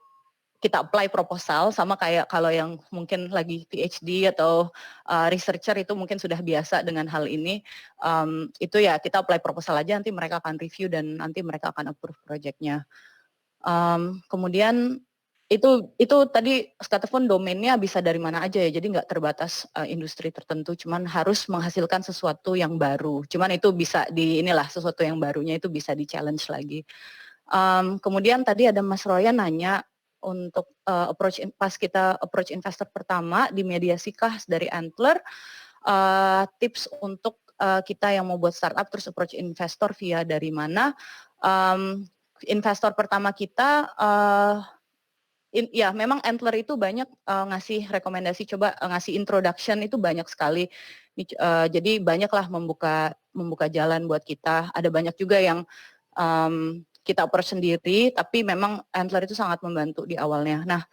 kita apply proposal, sama kayak kalau yang mungkin lagi PhD atau researcher itu mungkin sudah biasa dengan hal ini. Itu ya kita apply proposal aja, nanti mereka akan review dan nanti mereka akan approve projectnya. Kemudian itu tadi Skatefund domainnya bisa dari mana aja ya, jadi nggak terbatas industri tertentu, cuman harus menghasilkan sesuatu yang baru. Cuman itu bisa sesuatu yang barunya itu bisa di challenge lagi. Kemudian tadi ada Mas Royan nanya untuk pas kita approach investor pertama di Mediasikah dari Antler, tips untuk kita yang mau buat startup terus approach investor via dari mana. Investor pertama kita ya memang Antler itu banyak ngasih rekomendasi, coba ngasih introduction itu banyak sekali. Jadi banyaklah membuka jalan buat kita. Ada banyak juga yang kita approach sendiri, tapi memang Antler itu sangat membantu di awalnya. Nah,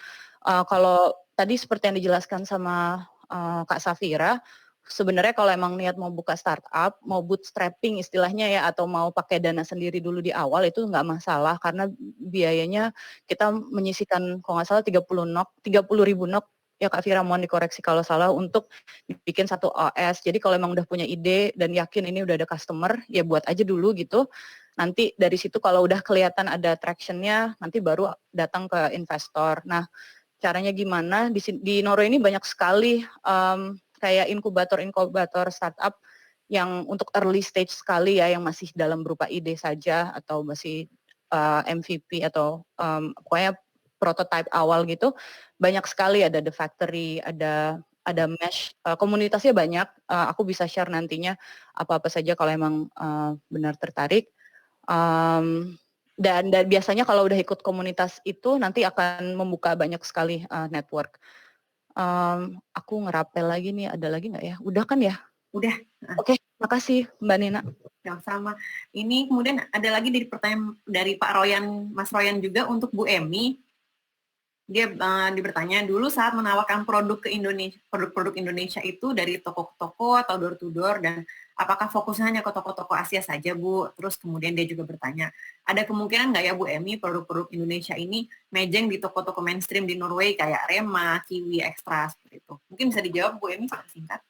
kalau tadi seperti yang dijelaskan sama Kak Safira, sebenarnya kalau emang niat mau buka startup, mau bootstrapping istilahnya ya, atau mau pakai dana sendiri dulu di awal, itu nggak masalah, karena biayanya kita menyisikan, kalau nggak salah 30.000 NOK, ya Kak Fira mohon dikoreksi kalau salah, untuk bikin satu OS. Jadi kalau emang udah punya ide dan yakin ini udah ada customer, ya buat aja dulu gitu. Nanti dari situ kalau udah kelihatan ada traction-nya, nanti baru datang ke investor. Nah, caranya gimana? Di Norway ini banyak sekali kayak inkubator startup yang untuk early stage sekali ya, yang masih dalam berupa ide saja atau masih MVP atau pokoknya prototype awal gitu. Banyak sekali, ada The Factory, ada Mesh, komunitasnya banyak. Aku bisa share nantinya apa-apa saja kalau emang benar tertarik. Dan biasanya kalau udah ikut komunitas itu nanti akan membuka banyak sekali network. Aku ngerapel lagi nih, ada lagi nggak ya? Udah kan ya? Udah. Oke, makasih Mbak Nina. Yang sama. Ini kemudian ada lagi dari pertanyaan dari Pak Royan, Mas Royan juga untuk Bu Emi. Dia bertanya, dulu saat menawarkan produk ke Indonesia, produk-produk Indonesia itu dari toko ke toko atau door to door, dan apakah fokusnya hanya ke toko-toko Asia saja, Bu? Terus kemudian dia juga bertanya, ada kemungkinan nggak ya Bu Emi produk-produk Indonesia ini mejeng di toko-toko mainstream di Norway kayak Rema, Kiwi, Extra, seperti itu? Mungkin bisa dijawab Bu Emi secara singkat.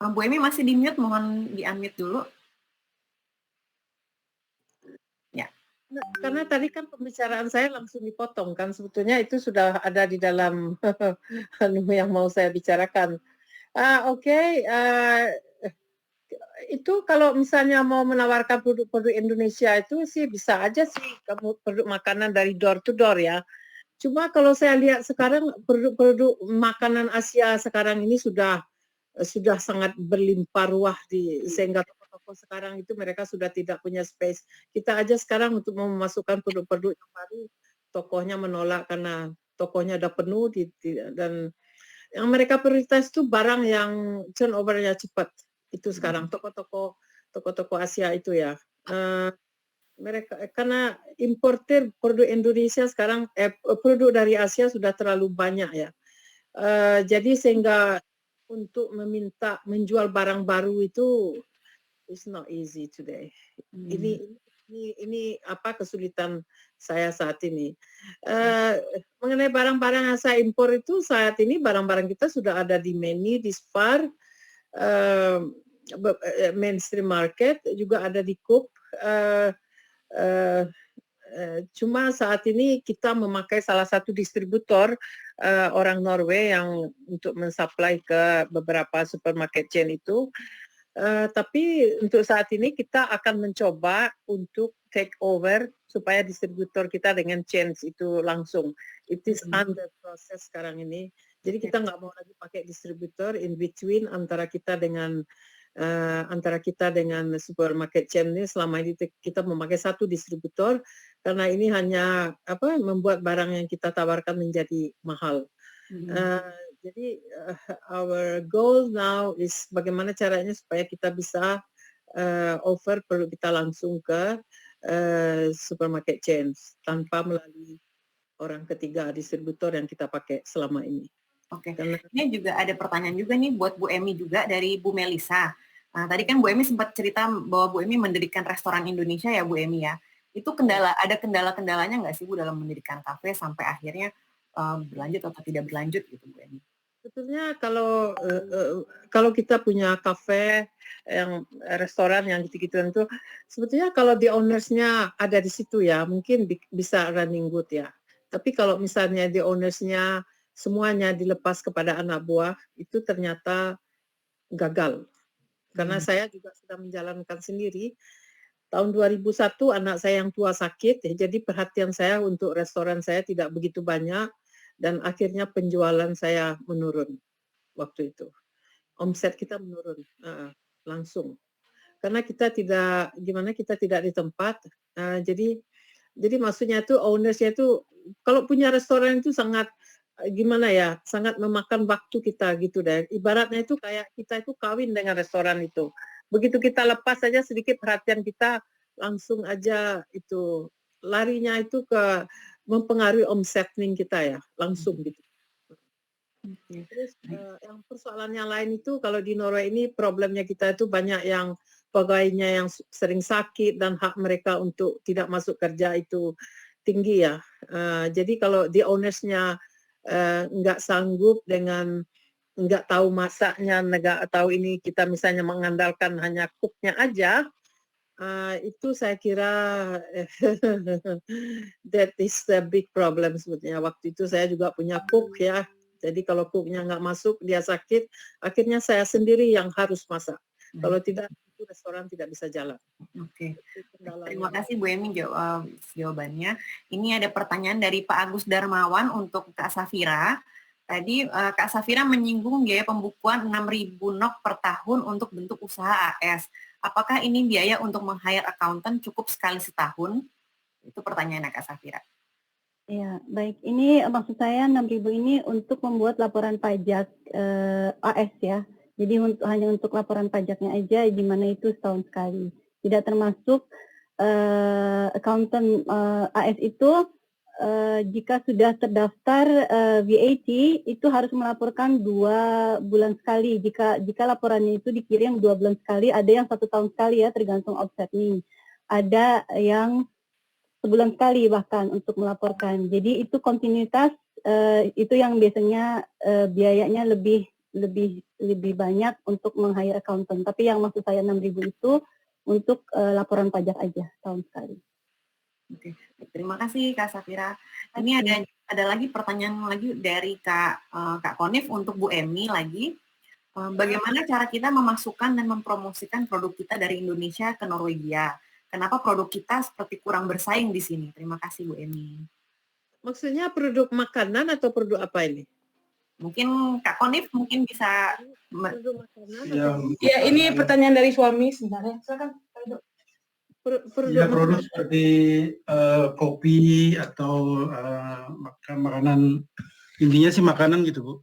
Bu Emi masih di mute, mohon di-unmute dulu. Karena tadi kan pembicaraan saya langsung dipotong kan, sebetulnya itu sudah ada di dalam yang mau saya bicarakan. Oke. Itu kalau misalnya mau menawarkan produk-produk Indonesia itu sih bisa aja sih, kamu produk makanan dari door to door ya. Cuma kalau saya lihat sekarang produk-produk makanan Asia sekarang ini sudah sangat berlimpah ruah sehingga toko-toko sekarang itu mereka sudah tidak punya space. Kita aja sekarang untuk memasukkan produk-produk yang baru, tokonya menolak karena tokonya udah penuh dan yang mereka prioritas itu barang yang turnover-nya cepat. Itu sekarang toko-toko Asia itu ya. Mereka karena importer produk Indonesia sekarang produk dari Asia sudah terlalu banyak ya. Jadi sehingga untuk menjual barang baru itu it's not easy today. Ini apa kesulitan saya saat ini. Mengenai barang-barang yang saya impor itu saat ini barang-barang kita sudah ada di Meni, di Spar, mainstream market, juga ada di Coop. Cuma saat ini kita memakai salah satu distributor orang Norway yang untuk mensuplai ke beberapa supermarket chain itu. Tapi untuk saat ini kita akan mencoba untuk take over supaya distributor kita dengan chains itu langsung. It is under process sekarang ini. Jadi kita nggak mau lagi pakai distributor in between antara kita dengan supermarket chain ini. Selama ini kita memakai satu distributor karena ini hanya membuat barang yang kita tawarkan menjadi mahal. Jadi our goal now is bagaimana caranya supaya kita bisa offer produk kita langsung ke supermarket chains tanpa melalui orang ketiga distributor yang kita pakai selama ini. Oke, Karena ini juga ada pertanyaan juga nih buat Bu Emi juga dari Bu Melisa. Nah, tadi kan Bu Emi sempat cerita bahwa Bu Emi mendirikan restoran Indonesia ya Bu Emi ya. Itu ada kendala-kendalanya nggak sih Bu dalam mendirikan kafe sampai akhirnya berlanjut atau tidak berlanjut gitu Bu Emi? sebetulnya kalau kita punya kafe yang restoran yang gitu-gituan itu sebetulnya kalau the ownersnya ada di situ ya mungkin bisa running good ya. Tapi kalau misalnya the ownersnya semuanya dilepas kepada anak buah itu ternyata gagal. Karena saya juga sudah menjalankan sendiri. Tahun 2001 anak saya yang tua sakit, jadi perhatian saya untuk restoran saya tidak begitu banyak dan akhirnya penjualan saya menurun waktu itu. Omset kita menurun langsung. Karena kita tidak di tempat. Jadi maksudnya itu ownersnya itu kalau punya restoran itu sangat sangat memakan waktu kita gitu deh. Ibaratnya itu kayak kita itu kawin dengan restoran itu. Begitu kita lepas saja sedikit perhatian kita langsung aja itu larinya itu ke mempengaruhi omsetting kita ya, langsung gitu. Terus yang persoalan yang lain itu kalau di Norway ini problemnya kita itu banyak yang pegawainya yang sering sakit dan hak mereka untuk tidak masuk kerja itu tinggi ya. Jadi kalau di ownersnya nggak sanggup dengan nggak tahu masaknya, nggak tahu ini kita misalnya mengandalkan hanya cooknya aja, itu saya kira that is the big problem sebetulnya. Waktu itu saya juga punya cook ya, jadi kalau cooknya nggak masuk, dia sakit, akhirnya saya sendiri yang harus masak. Kalau tidak, itu restoran tidak bisa jalan. Oke. Terima kasih Bu Emi jawabannya. Ini ada pertanyaan dari Pak Agus Darmawan untuk Kak Safira. Tadi Kak Safira menyinggung biaya pembukuan 6.000 NOK per tahun untuk bentuk usaha AS. Apakah ini biaya untuk meng-hire accountant cukup sekali setahun? Itu pertanyaannya Kak Safira. Ya, baik. Ini maksud saya 6.000 ini untuk membuat laporan pajak AS ya. Jadi hanya untuk laporan pajaknya aja, di mana itu setahun sekali. Tidak termasuk accountant AS itu jika sudah terdaftar VAT itu harus melaporkan 2 bulan sekali. Jika laporannya itu dikirim 2 bulan sekali, ada yang 1 tahun sekali ya, tergantung offsetting. Ada yang sebulan sekali bahkan untuk melaporkan. Jadi itu kontinuitas itu yang biasanya biayanya lebih banyak untuk meng-hire accountant. Tapi yang maksud saya 6.000 itu untuk laporan pajak aja tahun sekali. Oke, terima kasih Kak Safira. Ini ada lagi pertanyaan lagi dari Kak Konif untuk Bu Emi lagi. Bagaimana cara kita memasukkan dan mempromosikan produk kita dari Indonesia ke Norwegia? Kenapa produk kita seperti kurang bersaing di sini? Terima kasih Bu Emi. Maksudnya produk makanan atau produk apa ini? Mungkin Kak Konif mungkin bisa. Produk makanan ya, ini pertanyaan dari suami sebenarnya. Silakan. Produk seperti kopi atau makanan, intinya sih makanan gitu Bu.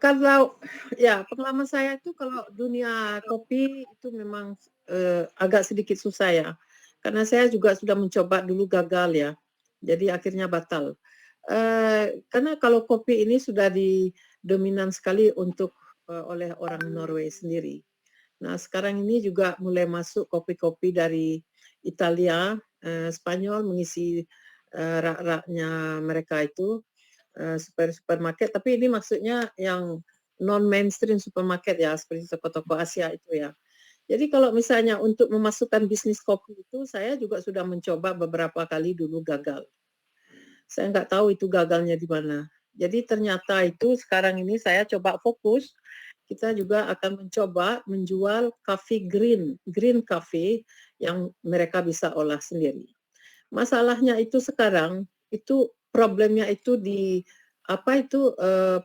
Kalau ya pengalaman saya itu kalau dunia kopi itu memang agak sedikit susah ya, karena saya juga sudah mencoba dulu gagal ya, jadi akhirnya batal. Karena kalau kopi ini sudah didominan sekali untuk oleh orang Norway sendiri. Nah sekarang ini juga mulai masuk kopi-kopi dari Italia, Spanyol mengisi rak-raknya mereka itu supermarket. Tapi ini maksudnya yang non mainstream supermarket ya, seperti toko-toko Asia itu ya. Jadi kalau misalnya untuk memasukkan bisnis kopi itu saya juga sudah mencoba beberapa kali dulu gagal. Saya nggak tahu itu gagalnya di mana. Jadi ternyata itu sekarang ini saya coba fokus. Kita juga akan mencoba menjual coffee green coffee yang mereka bisa olah sendiri. Masalahnya itu sekarang itu problemnya itu di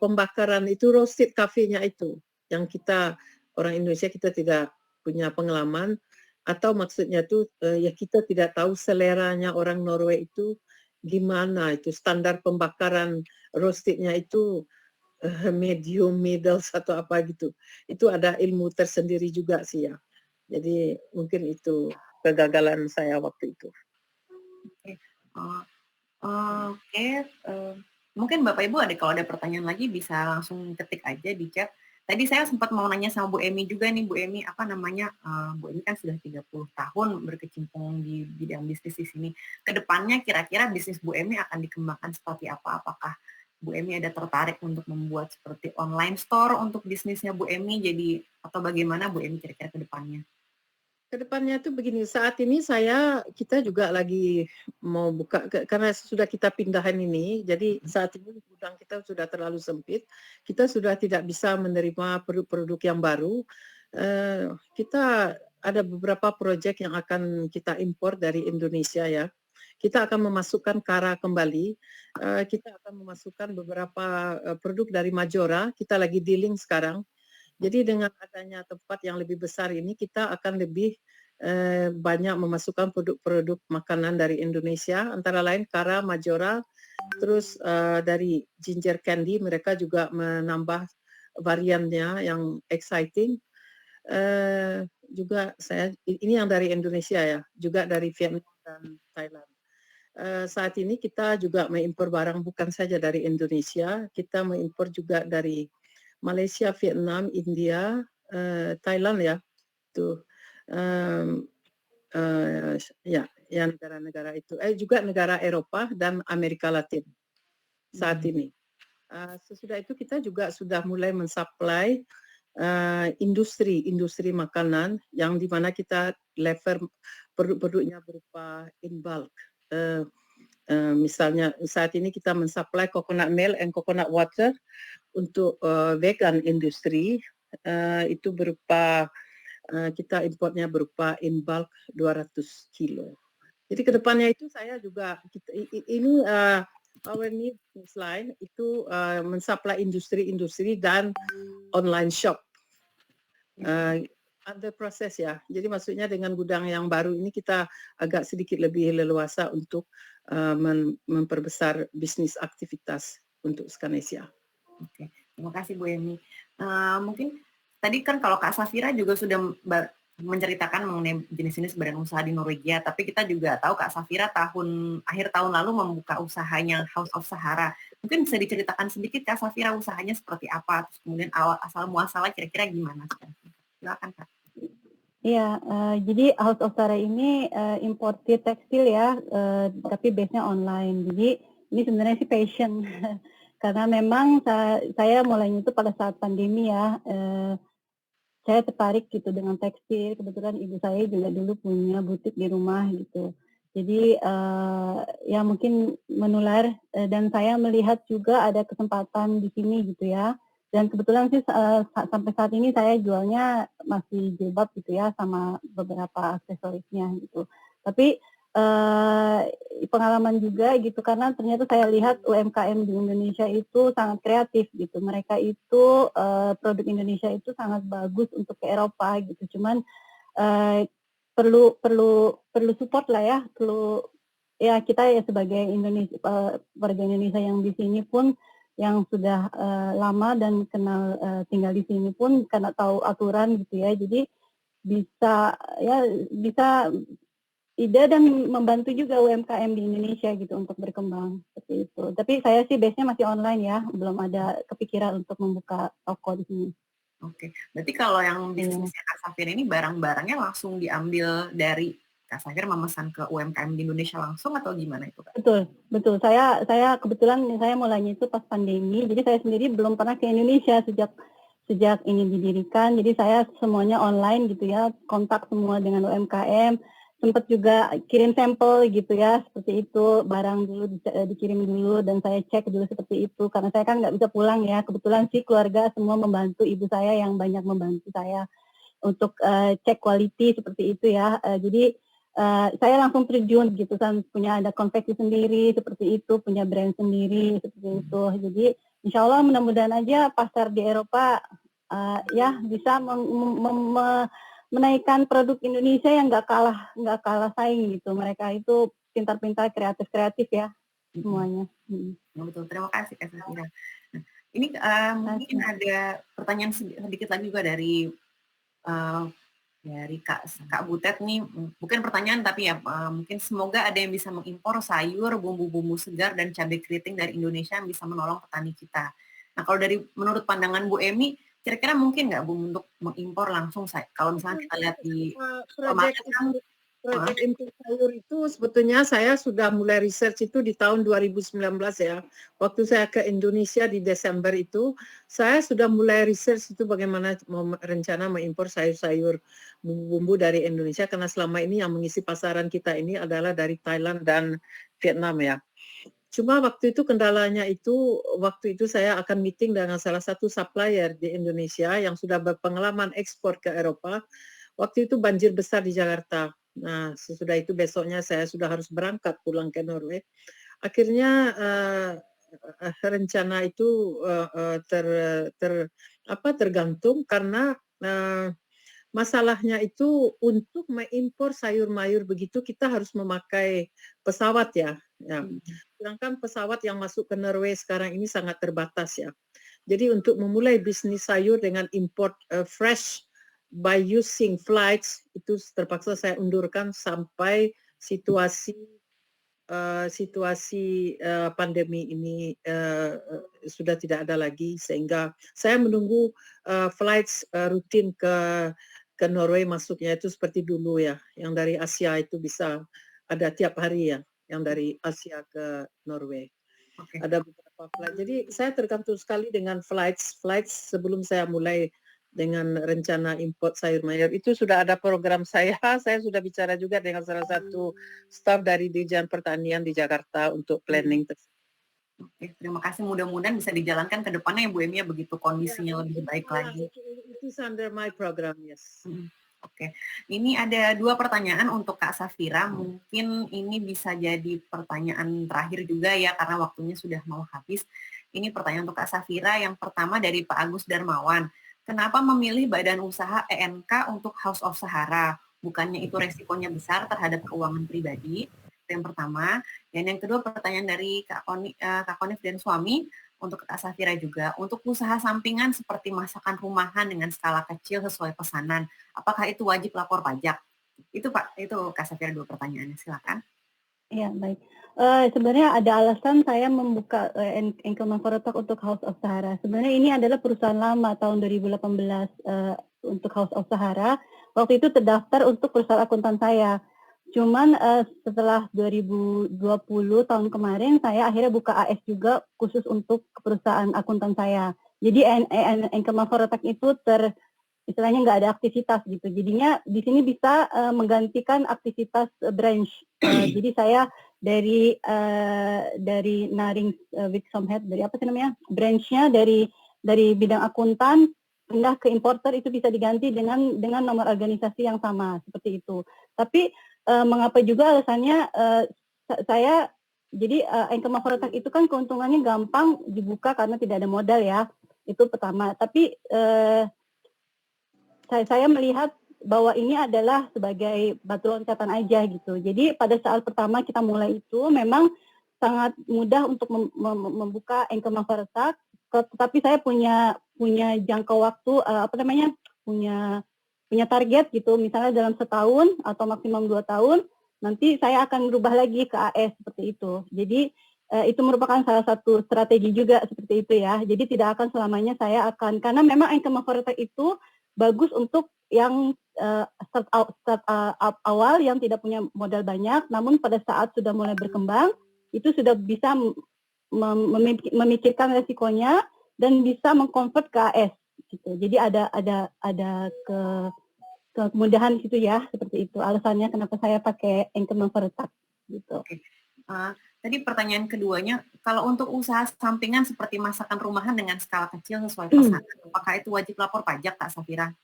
pembakaran itu roasted coffee-nya itu yang kita orang Indonesia kita tidak punya pengalaman atau maksudnya itu ya kita tidak tahu seleranya orang Norway itu gimana itu standar pembakaran roastednya itu medium, middle, atau apa gitu. Itu ada ilmu tersendiri juga sih ya. Jadi mungkin itu kegagalan saya waktu itu. Oke, mungkin Bapak Ibu kalau ada pertanyaan lagi bisa langsung ketik aja di chat. Tadi saya sempat mau nanya sama Bu Emi juga nih, Bu Emi Bu Emi kan sudah 30 tahun berkecimpung di bidang bisnis di sini. Kedepannya kira-kira bisnis Bu Emi akan dikembangkan seperti apa? Apakah Bu Emi ada tertarik untuk membuat seperti online store untuk bisnisnya Bu Emi, atau bagaimana Bu Emi kira-kira ke depannya? Kedepannya itu begini, saat ini kita juga lagi mau buka, karena sudah kita pindahan ini, jadi saat ini gudang kita sudah terlalu sempit, kita sudah tidak bisa menerima produk-produk yang baru. Kita ada beberapa proyek yang akan kita impor dari Indonesia ya. Kita akan memasukkan Kara kembali, kita akan memasukkan beberapa produk dari Majora, kita lagi dealing sekarang. Jadi dengan adanya tempat yang lebih besar ini, kita akan lebih banyak memasukkan produk-produk makanan dari Indonesia, antara lain Kara, Majora, terus dari ginger candy, mereka juga menambah variannya yang exciting. Juga ini yang dari Indonesia ya, juga dari Vietnam dan Thailand. Saat ini kita juga mengimpor barang bukan saja dari Indonesia, kita mengimpor juga dari Malaysia, Vietnam, India, Thailand ya, tuh ya negara-negara itu, juga negara Eropa dan Amerika Latin saat ini. Sesudah itu kita juga sudah mulai mensuplai industri makanan yang dimana kita lever produk-produknya berupa in bulk. Misalnya saat ini kita mensuplai coconut milk and coconut water untuk vegan industri, itu berupa kita importnya berupa in bulk 200 kilo. Jadi kedepannya itu saya juga ini our new business line itu mensuplai industri dan online shop. Under proses ya. Jadi maksudnya dengan gudang yang baru ini kita agak sedikit lebih leluasa untuk memperbesar bisnis aktivitas untuk Skanesia. Oke, terima kasih Bu Emi. Mungkin tadi kan kalau Kak Safira juga sudah menceritakan mengenai jenis-jenis badan usaha di Norwegia, tapi kita juga tahu Kak Safira akhir tahun lalu membuka usahanya House of Sahara. Mungkin bisa diceritakan sedikit Kak Safira usahanya seperti apa, terus kemudian asal muasalnya kira-kira gimana? Silakan Kak. Iya, jadi House of Sahara ini importir tekstil ya, tapi base-nya online. Jadi ini sebenarnya sih passion. Karena memang saya mulainya itu pada saat pandemi ya, saya tertarik gitu dengan tekstil. Kebetulan ibu saya juga dulu punya butik di rumah gitu. Jadi ya mungkin menular dan saya melihat juga ada kesempatan di sini gitu ya. Dan kebetulan sih sampai saat ini saya jualnya masih jilbab gitu ya sama beberapa aksesorisnya gitu. Tapi pengalaman juga gitu karena ternyata saya lihat UMKM di Indonesia itu sangat kreatif gitu. Mereka itu produk Indonesia itu sangat bagus untuk ke Eropa gitu. Cuman perlu support lah ya. Perlu ya kita ya sebagai warga Indonesia yang di sini pun yang sudah lama dan kenal tinggal di sini pun karena tahu aturan gitu ya. Jadi bisa ide dan membantu juga UMKM di Indonesia gitu untuk berkembang seperti itu. Tapi saya sih base-nya masih online ya, belum ada kepikiran untuk membuka toko di sini. Oke, berarti kalau yang bisnisnya Kak Safira ini barang-barangnya langsung diambil dari Kak Safira memesan ke UMKM di Indonesia langsung atau gimana itu Kak? Betul. Saya kebetulan saya mulainya itu pas pandemi, jadi saya sendiri belum pernah ke Indonesia sejak ini didirikan. Jadi saya semuanya online gitu ya, kontak semua dengan UMKM. Sempat juga kirim sampel gitu ya, seperti itu, barang dulu dikirim dulu dan saya cek dulu seperti itu, karena saya kan nggak bisa pulang ya, kebetulan sih keluarga semua membantu, ibu saya yang banyak membantu saya untuk cek quality seperti itu ya, jadi saya langsung terjun gitu kan, punya ada konveksi sendiri seperti itu, punya brand sendiri seperti itu, jadi insya Allah mudah-mudahan aja pasar di Eropa ya bisa menaikkan produk Indonesia yang nggak kalah saing gitu. Mereka itu pintar-pintar kreatif ya semuanya. Betul, terima kasih Kak Safira. Ini mungkin ada pertanyaan sedikit lagi juga dari Kak Butet nih, bukan pertanyaan tapi ya mungkin semoga ada yang bisa mengimpor sayur, bumbu-bumbu segar dan cabai keriting dari Indonesia yang bisa menolong petani kita. Nah kalau menurut pandangan Bu Emi, kira-kira mungkin nggak Bu untuk mengimpor langsung kalau misalnya kita lihat di proyek impor sayur itu sebetulnya saya sudah mulai research itu di tahun 2019 ya. Waktu saya ke Indonesia di Desember itu, saya sudah mulai research itu bagaimana rencana mengimpor sayur-sayur bumbu-bumbu dari Indonesia karena selama ini yang mengisi pasaran kita ini adalah dari Thailand dan Vietnam ya. Cuma waktu itu kendalanya waktu itu saya akan meeting dengan salah satu supplier di Indonesia yang sudah berpengalaman ekspor ke Eropa. Waktu itu banjir besar di Jakarta. Nah, sesudah itu besoknya saya sudah harus berangkat pulang ke Norway. Akhirnya rencana itu tergantung karena masalahnya itu untuk mengimpor sayur-mayur begitu kita harus memakai pesawat ya. Sedangkan pesawat yang masuk ke Norway sekarang ini sangat terbatas ya. Jadi untuk memulai bisnis sayur dengan import fresh by using flights itu terpaksa saya undurkan sampai situasi pandemi ini sudah tidak ada lagi sehingga saya menunggu flights rutin ke Norway masuknya itu seperti dulu ya, yang dari Asia itu bisa ada tiap hari ya, yang dari Asia ke Norway. Ada beberapa flight. Jadi saya tergantung sekali dengan flights sebelum saya mulai dengan rencana import sayur mayur. Itu sudah ada program saya sudah bicara juga dengan salah satu staf dari Dirjen Pertanian di Jakarta untuk planning. Oke, terima kasih. Mudah-mudahan bisa dijalankan ke depannya ya Bu Emi, begitu kondisinya lebih baik lagi. Itu under my program, yes. Oke, ini ada 2 pertanyaan untuk Kak Safira. Mungkin ini bisa jadi pertanyaan terakhir juga ya, karena waktunya sudah mau habis. Ini pertanyaan untuk Kak Safira. Yang pertama dari Pak Agus Darmawan. Kenapa memilih badan usaha ENK untuk House of Sahara? Bukannya itu resikonya besar terhadap keuangan pribadi? Itu yang pertama. Dan yang kedua pertanyaan dari Kak Konif dan suami untuk Kak Safira juga. Untuk usaha sampingan seperti masakan rumahan dengan skala kecil sesuai pesanan, apakah itu wajib lapor pajak? Itu Kak Safira 2 pertanyaannya, silakan. Iya, baik. Sebenarnya ada alasan saya membuka Income Forotalk untuk House of Sahara. Sebenarnya ini adalah perusahaan lama tahun 2018 untuk House of Sahara. Waktu itu terdaftar untuk perusahaan akuntan saya. Cuman setelah 2020 tahun kemarin saya akhirnya buka AS juga khusus untuk perusahaan akuntan saya. Jadi Income Forotalk itu istilahnya nggak ada aktivitas gitu. Jadinya di sini bisa menggantikan aktivitas branch. Jadi saya dari Naring Wixomhead, dari apa sih namanya? Branchnya dari bidang akuntan pindah ke importer itu bisa diganti dengan nomor organisasi yang sama seperti itu. Tapi mengapa juga alasannya saya jadi Income Forotalk itu kan keuntungannya gampang dibuka karena tidak ada modal ya. Itu pertama. Tapi saya melihat bahwa ini adalah sebagai batu loncatan aja gitu. Jadi pada saat pertama kita mulai itu memang sangat mudah untuk membuka Income Forotalk, tetapi saya punya jangka waktu punya target gitu, misalnya dalam setahun atau maksimum 2 tahun, nanti saya akan berubah lagi ke AS seperti itu. Jadi itu merupakan salah satu strategi juga seperti itu ya. Jadi tidak akan selamanya saya karena memang Income Forotalk itu bagus untuk yang start up awal yang tidak punya modal banyak, namun pada saat sudah mulai berkembang itu sudah bisa memikirkan resikonya dan bisa mengkonvert ke AS gitu. Jadi ada kemudahan gitu ya, seperti itu alasannya kenapa saya pakai Income Forotalk gitu. Oke. Tadi pertanyaan keduanya, kalau untuk usaha sampingan seperti masakan rumahan dengan skala kecil sesuai pesanan, apakah itu wajib lapor pajak, Kak Safira?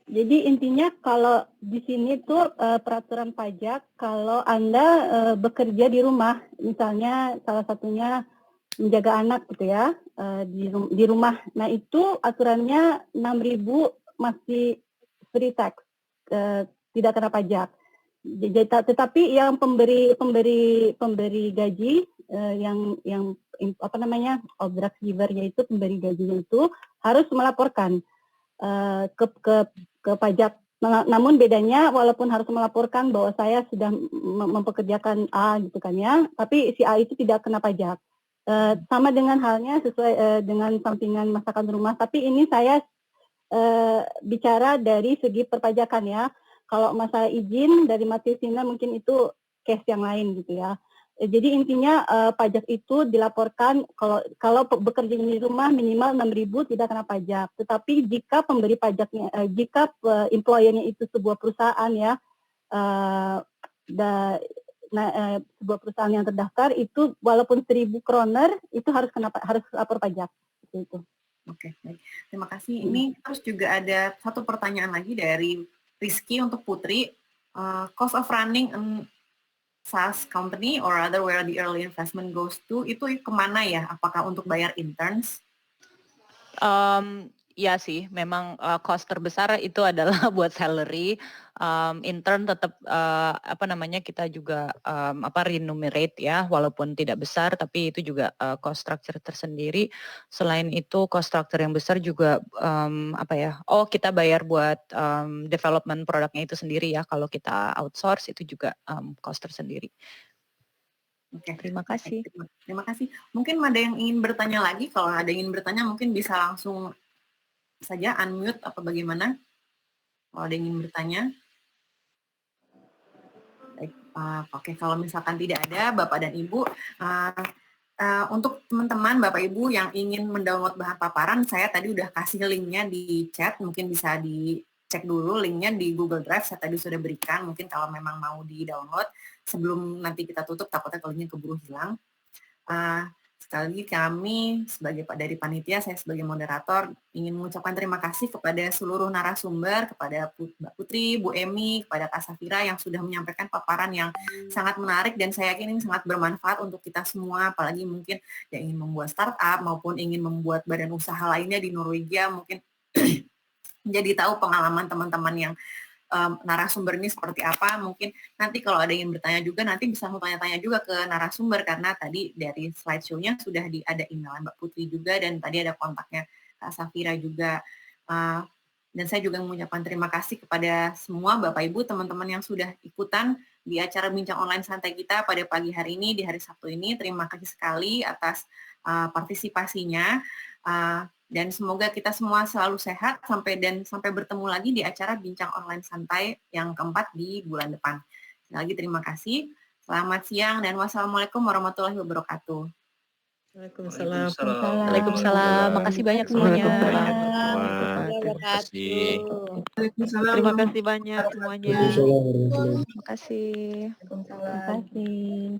Jadi intinya kalau di sini tuh peraturan pajak kalau Anda bekerja di rumah, misalnya salah satunya menjaga anak gitu ya, di rumah. Nah itu aturannya 6.000 masih free tax, tidak kena pajak. Tetapi yang pemberi gaji yang obdraft giver, yaitu pemberi gajinya itu harus melaporkan ke pajak. Namun bedanya walaupun harus melaporkan bahwa saya sudah mempekerjakan A gitu kan ya, tapi si A itu tidak kena pajak. Sama dengan halnya sesuai dengan sampingan masakan rumah, tapi ini saya bicara dari segi perpajakan ya. Kalau masalah izin dari Matisina mungkin itu case yang lain gitu ya. Jadi intinya pajak itu dilaporkan kalau bekerja di rumah minimal 6.000 tidak kena pajak. Tetapi jika pemberi pajaknya, jika employer-nya itu sebuah perusahaan ya, sebuah perusahaan yang terdaftar itu walaupun 1.000 kroner itu harus lapor pajak. Itu. Oke, baik. Terima kasih. Ini terus juga ada satu pertanyaan lagi dari Rizky untuk Putri. Cost of running SaaS company or other where the early investment goes to, itu kemana ya? Apakah untuk bayar interns? Ya sih, memang cost terbesar itu adalah buat salary. Intern tetap kita juga remunerate ya, walaupun tidak besar, tapi itu juga cost structure tersendiri. Selain itu cost structure yang besar juga kita bayar buat development produknya itu sendiri ya. Kalau kita outsource itu juga cost tersendiri. Oke, terima kasih. Terima kasih. Mungkin ada yang ingin bertanya lagi. Kalau ada yang ingin bertanya mungkin bisa langsung saja unmute apa bagaimana? Kalau ada yang ingin bertanya. Baik, oke, kalau misalkan tidak ada Bapak dan Ibu, untuk teman-teman Bapak Ibu yang ingin mendownload bahan paparan, saya tadi udah kasih linknya di chat, mungkin bisa dicek dulu linknya di Google Drive, saya tadi sudah berikan, mungkin kalau memang mau di-download, sebelum nanti kita tutup, takutnya kalau linknya keburu hilang. Sekali lagi kami dari panitia, saya sebagai moderator ingin mengucapkan terima kasih kepada seluruh narasumber, kepada Mbak Putri, Bu Emi, kepada Kak Safira yang sudah menyampaikan paparan yang sangat menarik dan saya yakin ini sangat bermanfaat untuk kita semua, apalagi mungkin yang ingin membuat startup maupun ingin membuat badan usaha lainnya di Norwegia, mungkin jadi tahu pengalaman teman-teman yang narasumber ini seperti apa. Mungkin nanti kalau ada yang bertanya juga nanti bisa mau tanya-tanya juga ke narasumber karena tadi dari slideshow-nya sudah ada email Mbak Putri juga dan tadi ada kontaknya Kak Safira juga. Dan saya juga mengucapkan terima kasih kepada semua Bapak Ibu teman-teman yang sudah ikutan di acara bincang online santai kita pada pagi hari ini di hari Sabtu ini. Terima kasih sekali atas partisipasinya. Dan semoga kita semua selalu sehat sampai bertemu lagi di acara bincang online santai yang keempat di bulan depan. Sekali lagi terima kasih. Selamat siang dan wassalamualaikum warahmatullahi wabarakatuh. Waalaikumsalam. Waalaikumsalam. Makasih banyak semuanya. Terima kasih. Terima kasih banyak semuanya. Terima kasih. Terima kasih.